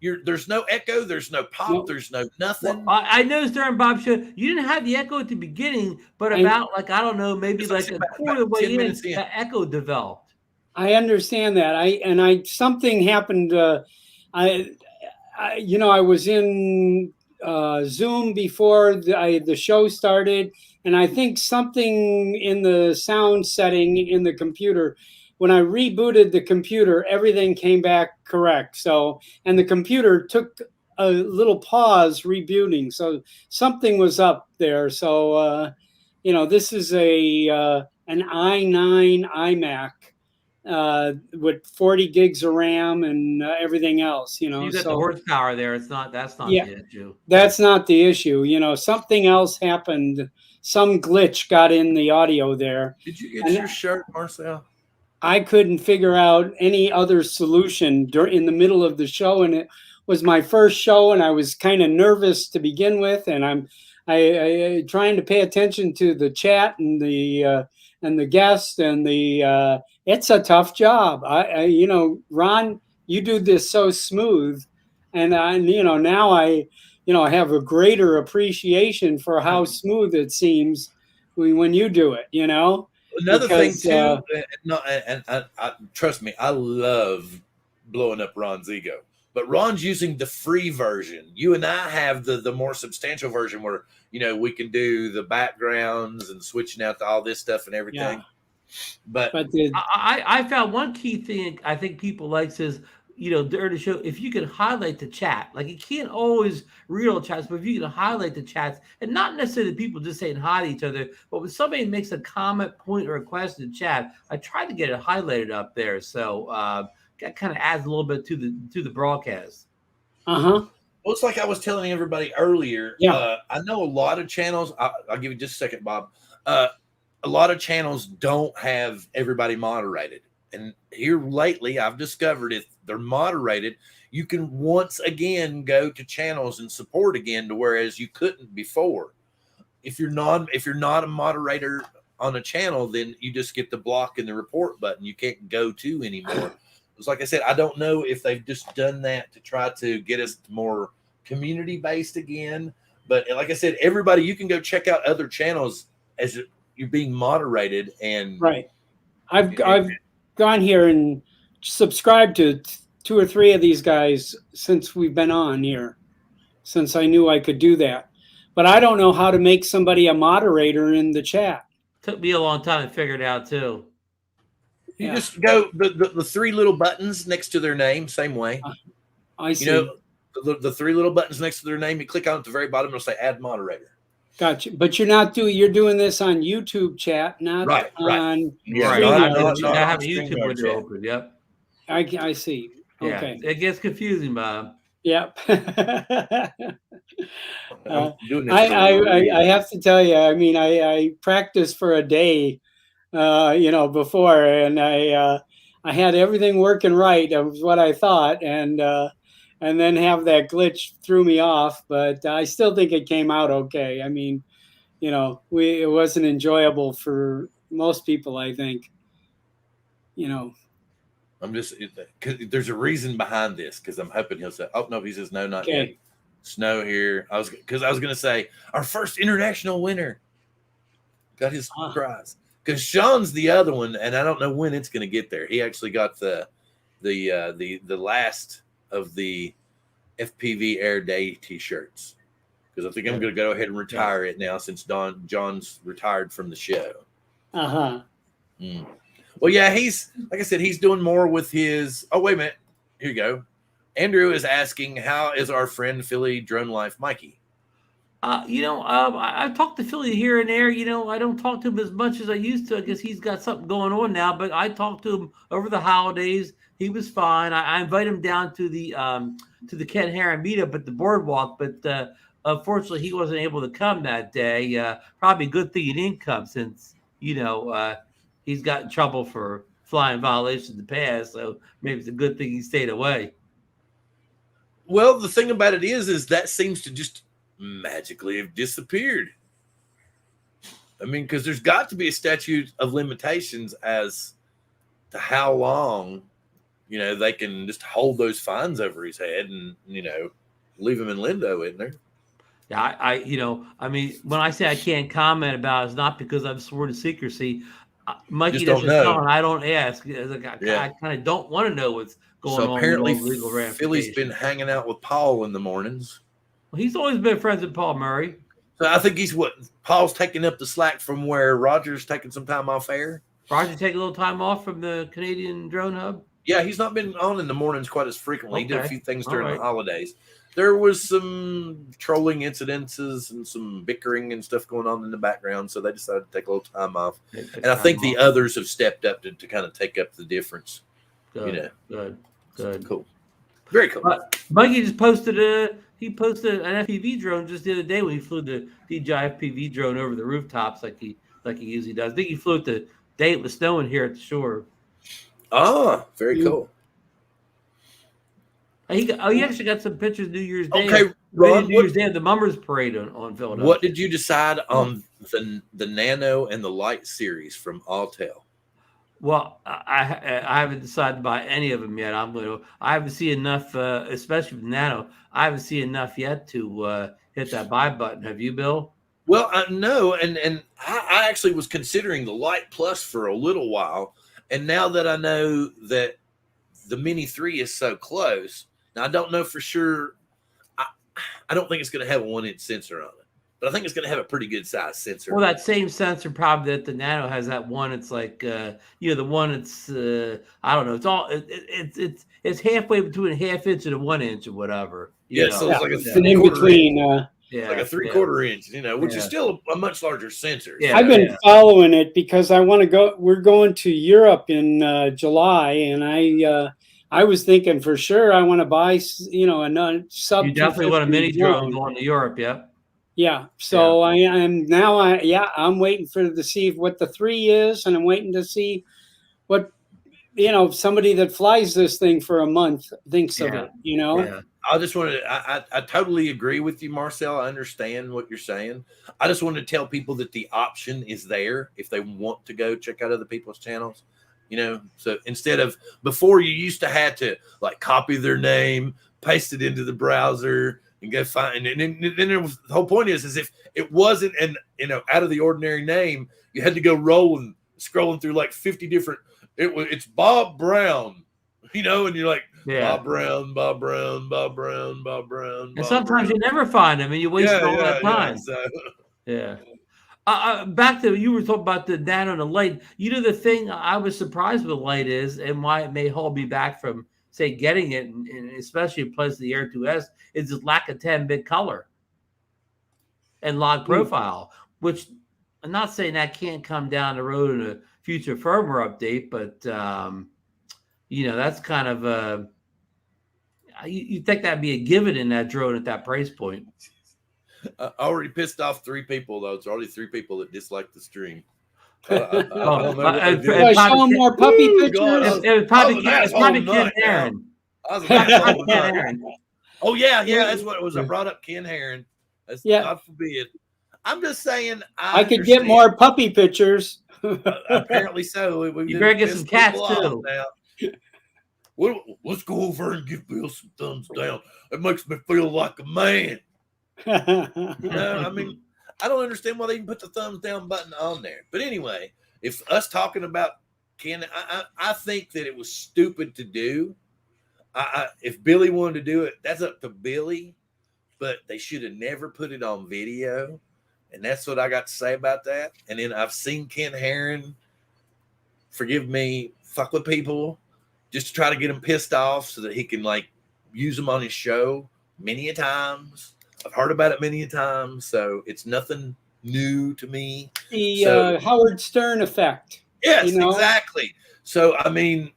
There's no echo, there's no pop, there's no nothing. Well, I noticed during Bob's show, you didn't have the echo at the beginning, but about, I don't know, maybe like a quarter of the way in, the echo developed. I understand that. Something happened. I I was in Zoom before the show started, and I think something in the sound setting in the computer. When I rebooted the computer, everything came back correct. So, and the computer took a little pause rebooting. So something was up there. So, this is an i9 iMac with 40 gigs of RAM and everything else, So you got the So horsepower there. That's not yeah, the issue. that's not the issue. Something else happened. Some glitch got in the audio there. Did you get And your shirt, Marcel? I couldn't figure out any other solution in the middle of the show, and it was my first show, and I was kind of nervous to begin with, and I trying to pay attention to the chat and the guest and the. It's a tough job. Ron, you do this so smooth, and now I have a greater appreciation for how smooth it seems when you do it. Another Because, thing too, no, and trust me, I love blowing up Ron's ego. But Ron's using the free version. You and I have the more substantial version where we can do the backgrounds and switching out to all this stuff and everything. Yeah. But I found one key thing I think people like is during the show, if you can highlight the chat, like you can't always read all chats, but if you can highlight the chats, and not necessarily people just saying hi to each other, but when somebody makes a comment, point, or a question in chat, I try to get it highlighted up there. So that kind of adds a little bit to the broadcast. Well, it's like I was telling everybody earlier. Yeah. I know a lot of channels. I'll give you just a second, Bob. A lot of channels don't have everybody moderated. And here lately, I've discovered if they're moderated, you can once again go to channels and support again, to whereas you couldn't before. If you're not a moderator on a channel, then you just get the block and the report button. You can't go to anymore. It's like I said, I don't know if they've just done that to try to get us more community based again. But like I said, everybody, you can go check out other channels as you're being moderated. And right, I've gone here and subscribed to 2 or 3 of these guys since we've been on here, since I knew I could do that. But I don't know how to make somebody a moderator in the chat. Took me a long time to figure it out too. You just go the 3 little buttons next to their name, same way. I see. The 3 little buttons next to their name. You click on it at the very bottom. It'll say "Add Moderator." Gotcha. But you're doing this on YouTube chat, not right. on. Yeah, right. I have a YouTube window open. Yep. I see. Yeah, okay. It gets confusing, Bob. Yep. I have to tell you, I mean, I practiced for a day, before, and I had everything working right. That was what I thought, and then have that glitch threw me off. But I still think it came out okay. I mean, it wasn't enjoyable for most people, I think. I'm just, cause there's a reason behind this, because I'm hoping he'll say, "Oh no," he says, "No, not yet." Snow here. I was going to say our first international winner got his prize, because Sean's the other one, and I don't know when it's going to get there. He actually got the last of the FPV Air Day T-shirts, because I think I'm going to go ahead and retire it now, since John's retired from the show. Well, yeah, he's, like I said, he's doing more with his. Oh, wait a minute. Here you go. Andrew is asking, how is our friend Philly Drone Life Mikey? I've talked to Philly here and there. I don't talk to him as much as I used to. I guess he's got something going on now, but I talked to him over the holidays. He was fine. I invited him down to the Ken Heron meetup at the boardwalk, but unfortunately he wasn't able to come that day. Probably a good thing he didn't come, since he's got in trouble for flying violations in the past. So maybe it's a good thing he stayed away. Well, the thing about it is that seems to just magically have disappeared. I mean, because there's got to be a statute of limitations as to how long, they can just hold those fines over his head and, leave him in limbo, isn't there? Yeah, I mean, when I say I can't comment about it, it's not because I've sworn to secrecy. Mikey Just don't doesn't know. tell, and I don't ask. I kind of don't want to know what's going So on. apparently, with all the legal Philly's been ramifications. hanging out with Paul in the mornings. Well, he's always been friends with Paul Murray. So I think Paul's taking up the slack from where Roger's taking some time off air. Roger take a little time off from the Canadian Drone Hub. Yeah, he's not been on in the mornings quite as frequently. He did a few things during the holidays. There was some trolling incidences and some bickering and stuff going on in the background, so they decided to take a little time off. And I think the others have stepped up to kind of take up the difference. Good, good. Cool. Very cool. Mikey just posted an FPV drone just the other day when he flew the DJI FPV drone over the rooftops like he usually does. I think he flew it the day it was snowing here at the shore. Ah, very cool. He actually got some pictures New Year's Day. Okay, Ron, New Year's Day of the Mummers Parade on Philadelphia. What did you decide on the Nano and the Light series from Autel? Well, I haven't decided to buy any of them yet. I haven't seen enough, especially with Nano. I haven't seen enough yet to hit that buy button. Have you, Bill? Well, no, and I actually was considering the Light Plus for a little while, and now that I know that the Mini 3 is so close, now I don't know for sure. I don't think it's going to have a 1-inch sensor on it, but I think it's going to have a pretty good size sensor. Well, that same sensor probably that the Nano has, that one. It's like the one. It's I don't know. It's all it's halfway between a 1/2 inch and a 1 inch or whatever. So it's like an in between. Like a 3/4 inch, which is still a much larger sensor. Yeah, I've been following it because I want to go. We're going to Europe in July, and I was thinking for sure I want to buy a sub. You definitely want a mini drone going to Europe, Yeah. So I am now. I'm waiting to see what the 3 is, and I'm waiting to see what somebody that flies this thing for a month thinks of it. Yeah. I just wanted I totally agree with you, Marcel. I understand what you're saying. I just wanted to tell people that the option is there if they want to go check out other people's channels. So instead of before, you used to have to like copy their name, paste it into the browser, and go find. And then the whole point is if it wasn't an out of the ordinary name, you had to go scrolling through like 50 different. It's Bob Brown, and you're like. Bob Brown. And sometimes you never find them, and you waste all that time. Back to you were talking about the Nano and the Light. The thing I was surprised with the Light is, and why it may hold me back from say getting it, and especially in place of the Air 2S, is the lack of 10-bit color and log profile. Which I'm not saying that can't come down the road in a future firmware update, but that's kind of you think that'd be a given in that drone at that price point. I already pissed off 3 people, though. It's already 3 people that dislike the stream. Show them more puppy pictures. It was probably Ken Aaron. Oh, yeah, that's what it was. I brought up Ken Aaron. God forbid. I'm just saying. I could get more puppy pictures. Apparently so. You better get some cats, too. Let's go over and give Bill some thumbs down. It makes me feel like a man. I mean, I don't understand why they even put the thumbs down button on there. But anyway, if us talking about Ken, I think that it was stupid to do. If Billy wanted to do it, that's up to Billy. But they should have never put it on video. And that's what I got to say about that. And then I've seen Ken Herron, forgive me, fuck with people just to try to get him pissed off so that he can use them on his show many a times. I've heard about it many a times, so it's nothing new to me. The Howard Stern effect. Yes, exactly. So I mean,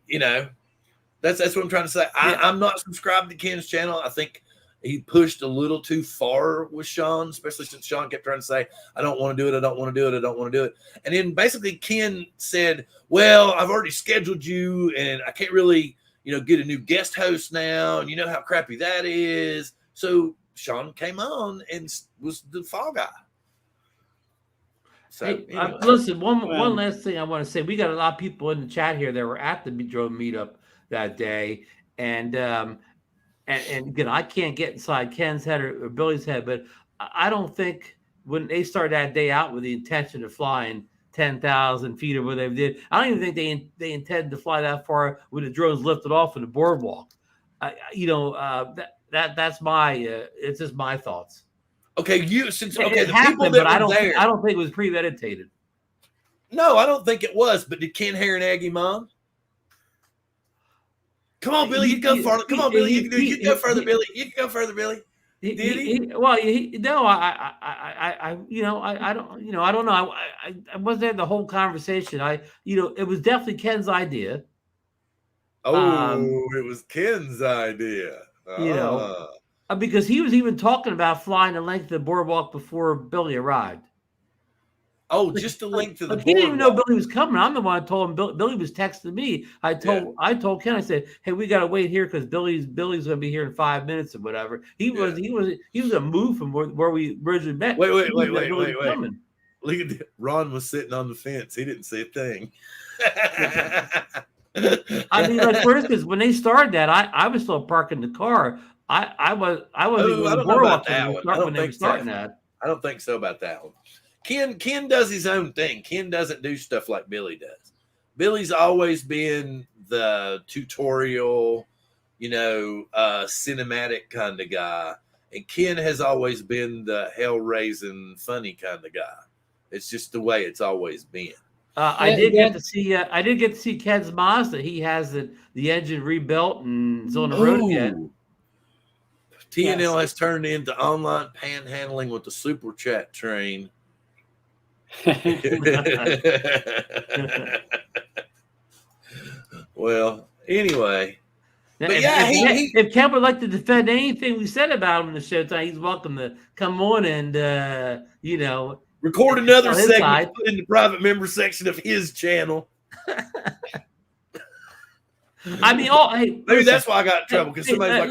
that's what I'm trying to say. I'm not subscribed to Ken's channel. I think he pushed a little too far with Sean, especially since Sean kept trying to say, I don't want to do it. I don't want to do it. I don't want to do it. And then basically Ken said, well, I've already scheduled you and I can't really, get a new guest host now. And you know how crappy that is. So Sean came on and was the fall guy. So hey, listen, one last thing I want to say. We got a lot of people in the chat here that were at the drone meetup that day. And again, I can't get inside Ken's head or Billy's head, but I don't think when they started that day out with the intention of flying 10,000 feet or whatever they did. I don't even think they intend to fly that far when the drones lifted off of the boardwalk. That's my it's just my thoughts. Okay, It the happened, people that but I were there. don't think it was premeditated. No, I don't think it was. But did Ken hear an Aggie mom? Come on, Billy, you go further. Come on, Billy, you can do. You go further, Billy. You can go further, Billy. Did he? No, I don't, I don't know. I wasn't there the whole conversation. It was definitely Ken's idea. Oh, it was Ken's idea. Because he was even talking about flying the length of the boardwalk before Billy arrived. Oh, just the length of the boardwalk. He didn't even know Billy was coming. I'm the one that told him. Billy was texting me. I told Ken. I said, "Hey, we got to wait here because Billy's going to be here in 5 minutes or whatever." He was a move from where we originally met. Wait. Look at that. Ron was sitting on the fence. He didn't say a thing. I mean, like for instance, when they started that, I was still parking the car. I wasn't even on the boardwalk when they were starting that. I don't think so about that one. Ken does his own thing. Ken doesn't do stuff like Billy does. Billy's always been the tutorial, cinematic kind of guy. And Ken has always been the hell-raising, funny kind of guy. It's just the way it's always been. I did get to see Ken's Mazda. He has the engine rebuilt and is on the road again. TNL has turned into online panhandling with the super chat train. Well, anyway. But if Ken would like to defend anything we said about him in the show tonight, he's welcome to come on and record another segment, put in the private member section of his channel. I mean, maybe that's why I got in trouble because somebody's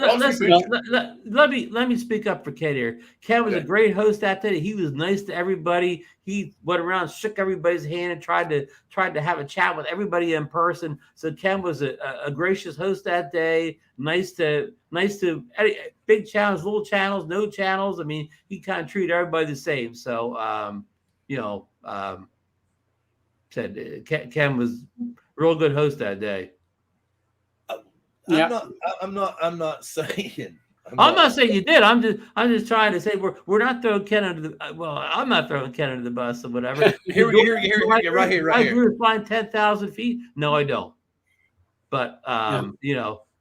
let me speak up for Ken here. Ken was a great host that day. He was nice to everybody. He went around, shook everybody's hand, and tried to have a chat with everybody in person. So Ken was a gracious host that day. Nice to big channels, little channels, no channels. I mean, he kind of treated everybody the same. So said Ken was a real good host that day. I'm not saying. I'm not saying you did. I'm just trying to say we're not throwing Ken under the. Well, I'm not throwing Ken under the bus or whatever. Here, right here. I agree with flying 10,000 feet. No, I don't. But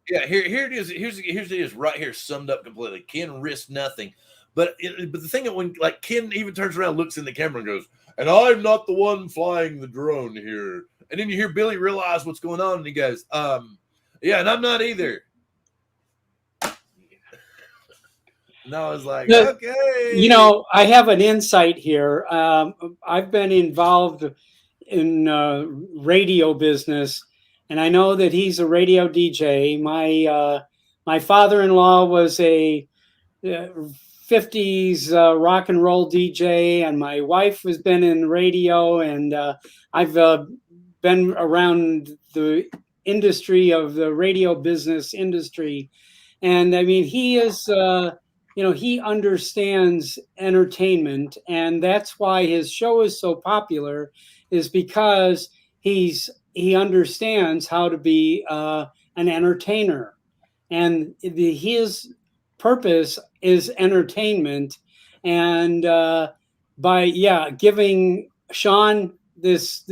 Yeah, here it is. Here's it is right here, summed up completely. Ken risked nothing, but the thing that when Ken even turns around, looks in the camera, and goes, "And I'm not the one flying the drone here." And then you hear Billy realize what's going on, and he goes, "Yeah, and I'm not either." And I was like, okay. I have an insight here. I've been involved in radio business, and I know that he's a radio DJ. My father-in-law was a 50s rock and roll DJ, and my wife has been in radio, and I've been around the industry of the radio business industry. And I mean, he is, he understands entertainment, and that's why his show is so popular, is because he understands how to be an entertainer, and his purpose is entertainment. And by giving Sean this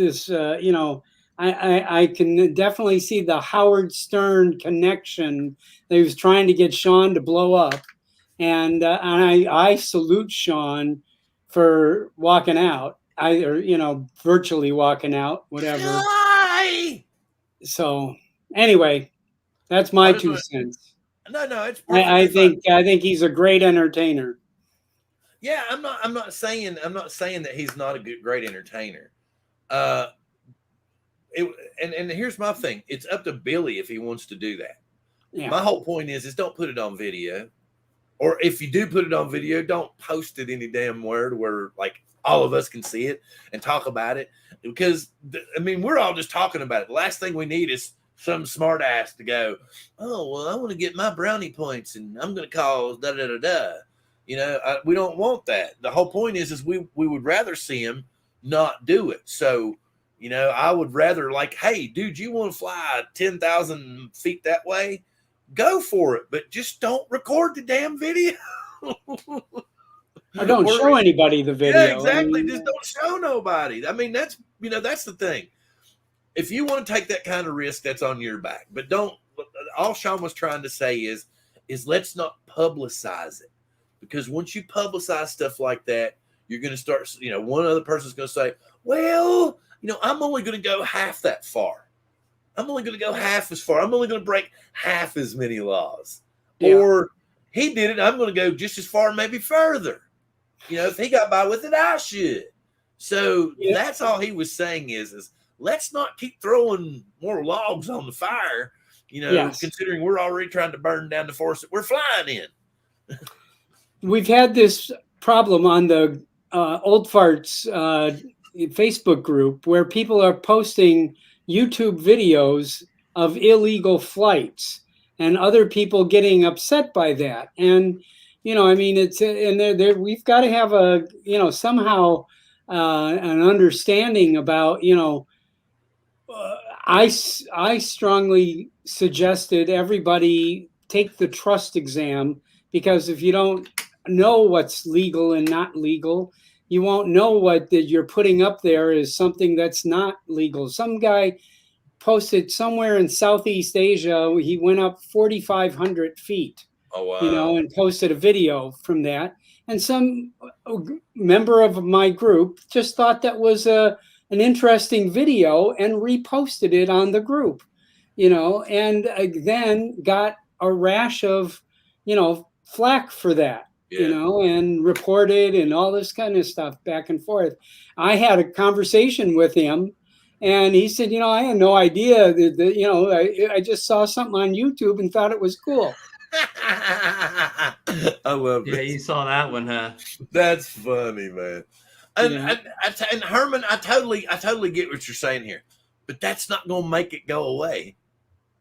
I can definitely see the Howard Stern connection. They was trying to get Sean to blow up, and I salute Sean for walking out, virtually walking out, whatever. Hi! So anyway, that's my 2 cents. No, it's. I think he's a great entertainer. Yeah, I'm not saying that he's not a great entertainer. And here's my thing. It's up to Billy if he wants to do that. Yeah. My whole point is don't put it on video. Or if you do put it on video, don't post it any damn where to where all of us can see it and talk about it. Because we're all just talking about it. The last thing we need is some smart ass to go, "Oh, well, I want to get my brownie points and I'm going to call da da da da." We don't want that. The whole point is we would rather see him not do it. So, I would rather like, hey, dude, you want to fly 10,000 feet that way? Go for it, but just don't record the damn video. Or don't show anybody the video. Yeah, exactly. Just don't show nobody. I mean, that's the thing. If you want to take that kind of risk, that's on your back. But don't. All Sean was trying to say is let's not publicize it, because once you publicize stuff like that, you're going to start. One other person's going to say, well, I'm only going to go half that far. I'm only going to go half as far. I'm only going to break half as many laws. Yeah. Or he did it. I'm going to go just as far, maybe further. If he got by with it, I should. So that's all he was saying is let's not keep throwing more logs on the fire, considering we're already trying to burn down the forest that we're flying in. We've had this problem on the Old Farts Facebook group where people are posting YouTube videos of illegal flights and other people getting upset by that. And it's we've got to have somehow an understanding about, I strongly suggested everybody take the trust exam, because if you don't know what's legal and not legal, you won't know what that you're putting up there is something that's not legal. Some guy posted somewhere in Southeast Asia, he went up 4,500 feet. Oh, wow. And posted a video from that. And some member of my group just thought that was an interesting video and reposted it on the group, and then got a rash of, flack for that, and reported and all this kind of stuff back and forth. I had a conversation with him, and he said, I had no idea that I just saw something on YouTube and thought it was cool. I love it. Yeah, you saw that one, huh? That's funny, man. And Herman, I totally get what you're saying here, but that's not going to make it go away.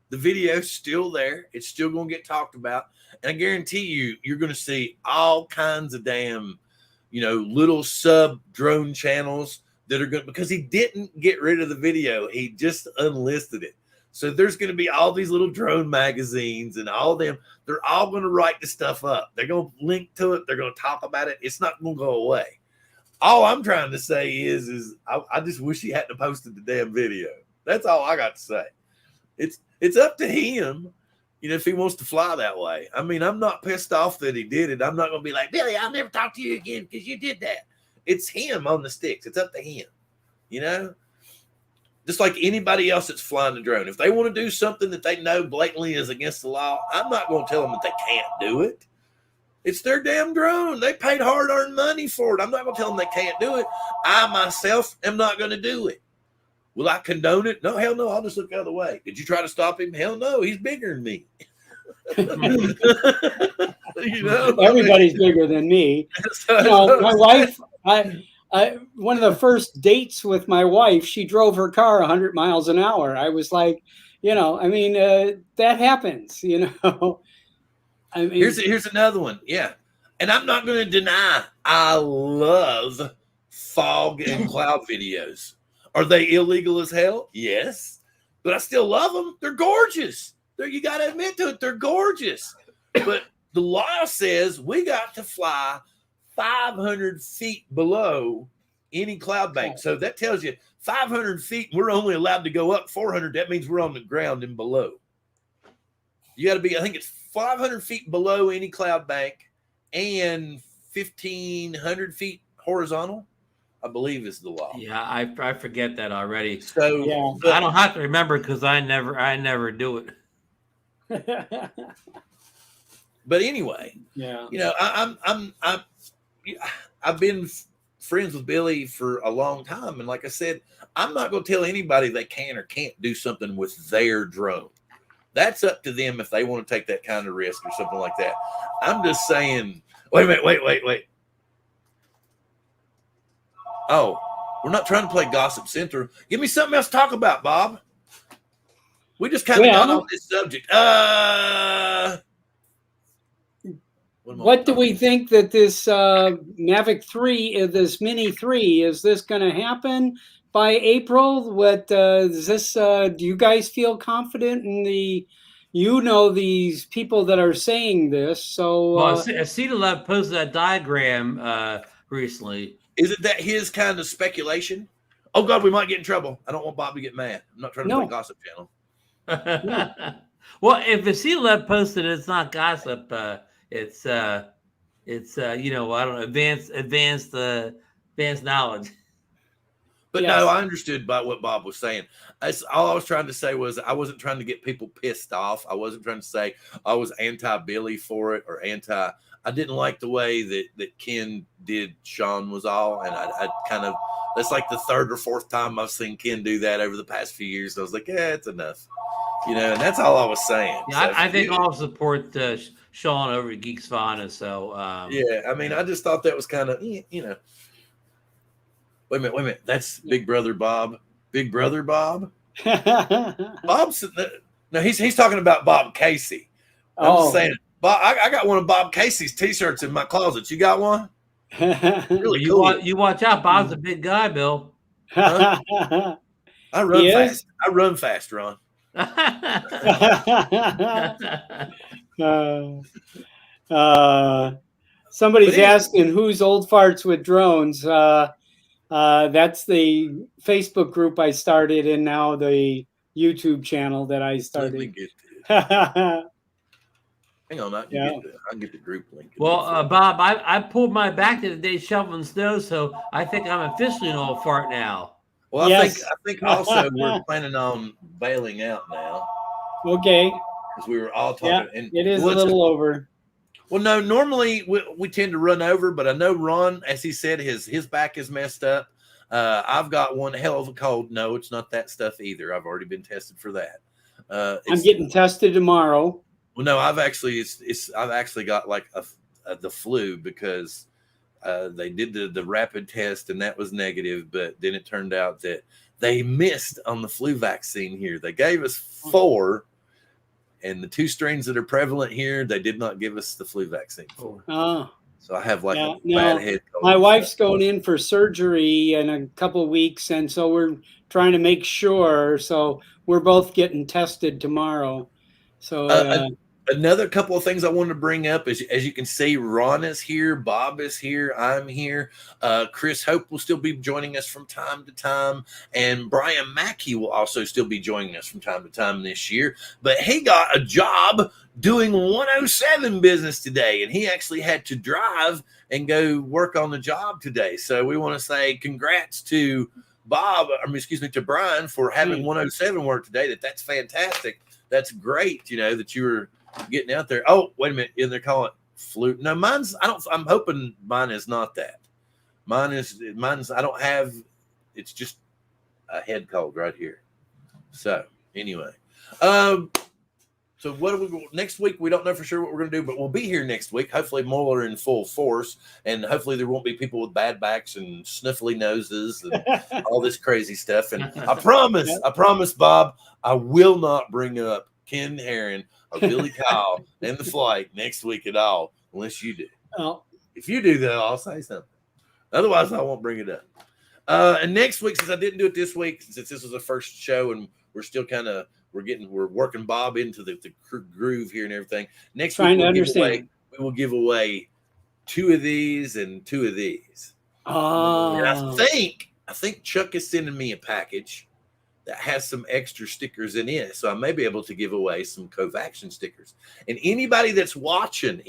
The video's still there. It's still going to get talked about, and I guarantee you're going to see all kinds of damn, little sub drone channels that are going, because he didn't get rid of the video. He just unlisted it. So there's going to be all these little drone magazines and all them. They're all going to write the stuff up. They're going to link to it. They're going to talk about it. It's not going to go away. All I'm trying to say is I just wish he hadn't posted the damn video. That's all I got to say. It's up to him, if he wants to fly that way. I mean, I'm not pissed off that he did it. I'm not going to be like, Billy, I'll never talk to you again because you did that. It's him on the sticks. It's up to him, Just like anybody else that's flying the drone. If they want to do something that they know blatantly is against the law, I'm not going to tell them that they can't do it. It's their damn drone. They paid hard-earned money for it. I'm not going to tell them they can't do it. I, myself, am not going to do it. Will I condone it? No, hell no. I'll just look the other way. Did you try to stop him? Hell no. He's bigger than me. Everybody's bigger than me. My wife, one of the first dates with my wife, she drove her car 100 miles an hour. I was like, that happens, I mean, here's another one. Yeah. And I'm not going to deny I love fog and cloud videos. Are they illegal as hell? Yes. But I still love them. They're gorgeous. You got to admit to it. They're gorgeous. But the law says we got to fly 500 feet below any cloud bank. So that tells you 500 feet, we're only allowed to go up 400. That means we're on the ground and below. You got to be, I think it's 500 feet below any cloud bank and 1,500 feet horizontal, I believe is the law. Yeah, I forget that already. So yeah. I don't have to remember because I never do it. But anyway, yeah, I've been friends with Billy for a long time, and like I said, I'm not going to tell anybody they can or can't do something with their drone. That's up to them if they want to take that kind of risk or something like that. I'm just saying. Wait a minute. Wait. Oh, we're not trying to play Gossip Central. Give me something else to talk about, Bob. We just kind of got on this subject. What do we think that this Mavic 3, this Mini 3, is this going to happen by April? What is this? Do you guys feel confident in these people that are saying this? So, well, Cedarlove posted that diagram recently. Isn't that his kind of speculation? Oh God, we might get in trouble. I don't want Bob to get mad. I'm not trying to play gossip channel. Well, if the Cedarlove posted, it's not gossip. It's I don't know, advanced knowledge. But no, I understood about what Bob was saying. All I was trying to say was I wasn't trying to get people pissed off. I wasn't trying to say I was anti-Billy for it or anti. I didn't like the way that Ken did Sean was all, and I kind of, that's like the third or fourth time I've seen Ken do that over the past few years. I was like, yeah, it's enough, and that's all I was saying. Yeah, so I think I'll support Sean over at Geeks Fauna. So yeah, I mean, I just thought that was kind of Wait a minute. That's Big Brother Bob. Big Brother Bob. Bob's no, he's talking about Bob Casey. I'm just saying, Bob. I got one of Bob Casey's T-shirts in my closet. You got one? Really cool. You watch out. Bob's a big guy, Bill. Huh? I run fast. I run fast, Ron. Somebody's asking who's old farts with drones. That's the Facebook group I started, and now the YouTube channel that I started. Let me get Hang on, I can get the group link. Well, Bob, I pulled my back the other day shoveling snow, so I think I'm officially an old fart now. Well, I think also we're planning on bailing out now. Okay. Because we were all talking. Yeah, and it is a little over. Well, no, normally we tend to run over, but I know Ron, as he said, his back is messed up. I've got one hell of a cold. No, it's not that stuff either. I've already been tested for that. I'm getting tested tomorrow. Well, no, I've actually got like the flu because they did the rapid test and that was negative, but then it turned out that they missed on the flu vaccine here. They gave us 4, and the 2 strains that are prevalent here, they did not give us the flu vaccine for. So I have like a bad head cold. My wife's going in for surgery in a couple of weeks, and so we're trying to make sure. So we're both getting tested tomorrow. So another couple of things I wanted to bring up is, as you can see, Ron is here, Bob is here, I'm here. Chris Hope will still be joining us from time to time, and Brian Mackey will also still be joining us from time to time this year. But he got a job doing 107 business today, and he actually had to drive and go work on the job today. So we want to say congrats to to Brian for having 107 work today. That's fantastic. That's great, that you were getting out there. Oh, wait a minute. And they're calling it flu. No, I'm hoping mine is not that. Mine's, I don't have, it's just a head cold right here. So anyway, so what do we next week? We don't know for sure what we're going to do, but we'll be here next week. Hopefully more in full force, and hopefully there won't be people with bad backs and sniffly noses and all this crazy stuff. And I promise, Bob, I will not bring up Ken Herron or Billy Kyle and the flight next week at all, unless you do. Oh. If you do, though, I'll say something. Otherwise, I won't bring it up. And next week, since I didn't do it this week, since this was the first show, and we're still kind of we're working Bob into the groove here and everything. Next week, we will give away 2 of these and 2 of these. Oh. And I think Chuck is sending me a package that has some extra stickers in it. So I may be able to give away some Covaction stickers. And anybody that's watching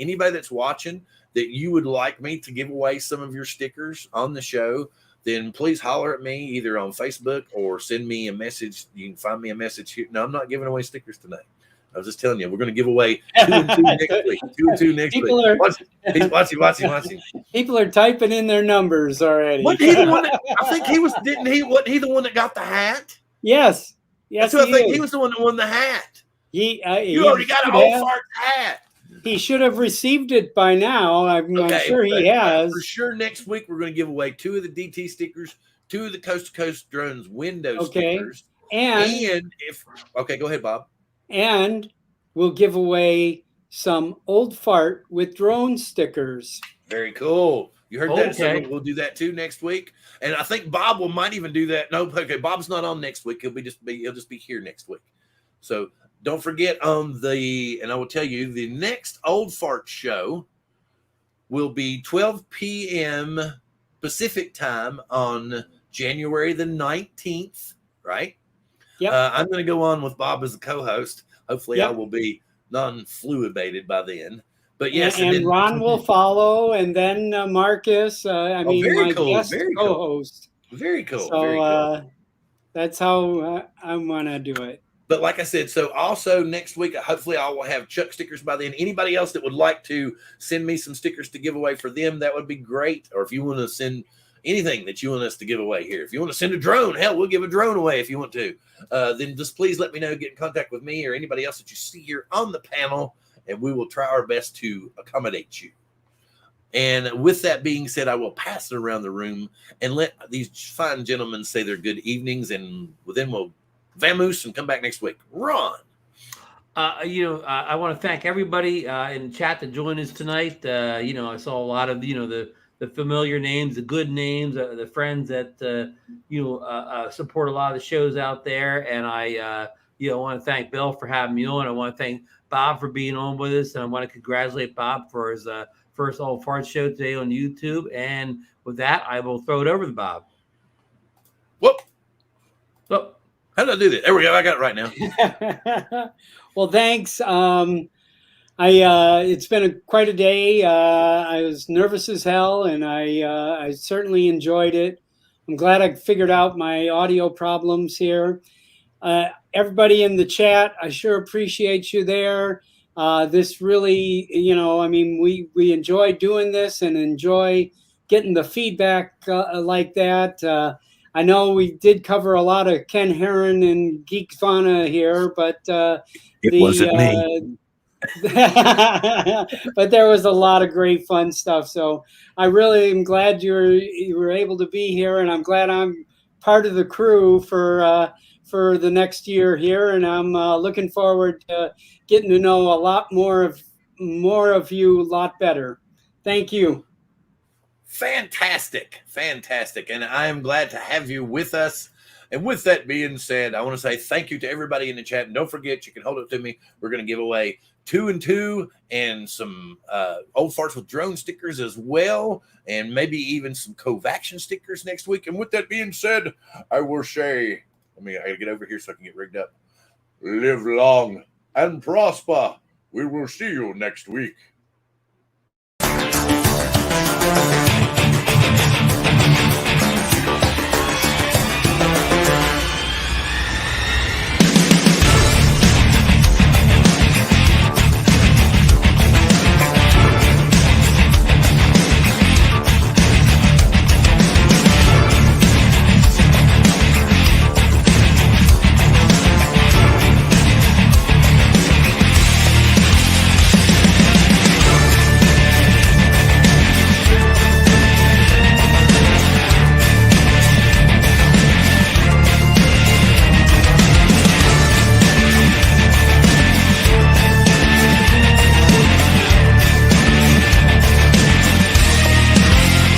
that you would like me to give away some of your stickers on the show, then please holler at me either on Facebook or send me a message. You can find me a message here. No, I'm not giving away stickers tonight. I was just telling you, we're going to give away 2 and 2 next week. 2 and 2 next week. Watch him. People are typing in their numbers already. Wasn't he the one I think he was, wasn't he the one that got the hat? Yes. That's what I think. He was the one that won the hat. You already got an old fart hat. He should have received it by now. I'm sure he has. For sure, next week we're going to give away 2 of the DT stickers, 2 of the Coast to Coast Drones window stickers. And go ahead, Bob. And we'll give away some old fart with drone stickers. Very cool. You heard that? Okay. So we'll do that too next week, and I think Bob might even do that. No, okay, Bob's not on next week. He'll just be here next week. So don't forget and I will tell you the next Old Fart show will be 12 p.m. Pacific time on January the 19th. Right? Yep. I'm going to go on with Bob as a co-host. Hopefully, I Yep. will be non-fluidated by then. But yes, and then, Ron will follow, and then Marcus. very My cool, guest very cool. co-host. Very cool. So very cool. That's how I want to do it. But like I said, so also next week, hopefully I will have Chuck stickers by then. Anybody else that would like to send me some stickers to give away for them, that would be great. Or if you want to send anything that you want us to give away here, if you want to send a drone, hell, we'll give a drone away if you want to. Then just please let me know, get in contact with me or anybody else that you see here on the panel, and we will try our best to accommodate you. And with that being said, I will pass it around the room and let these fine gentlemen say their good evenings, and then we'll vamoose and come back next week. Ron. I want to thank everybody in the chat that joined us tonight. I saw a lot of, the familiar names, the good names, the friends that, support a lot of the shows out there. And I want to thank Bill for having me on. I want to thank Bob for being on with us. And I want to congratulate Bob for his first Old Fart show today on YouTube. And with that, I will throw it over to Bob. Whoop. Whoop. How did I do that? There we go. I got it right now. Well, thanks. It's been quite a day. I was nervous as hell, and I certainly enjoyed it. I'm glad I figured out my audio problems here. Everybody in the chat, I sure appreciate you there. This really, we enjoy doing this and enjoy getting the feedback like that. I know we did cover a lot of Ken Herron and Geekvana here, but it wasn't me. But there was a lot of great fun stuff. So I really am glad you were able to be here, and I'm glad I'm part of the crew for the next year here. And I'm looking forward to getting to know a lot more of you a lot better. Thank you. Fantastic. And I am glad to have you with us. And with that being said, I want to say thank you to everybody in the chat. And don't forget, you can hold it to me. We're going to give away 2 and 2 and some Old Farts with drone stickers as well. And maybe even some Covaction stickers next week. And with that being said, I will say, I got to get over here so I can get rigged up. Live long and prosper. We will see you next week.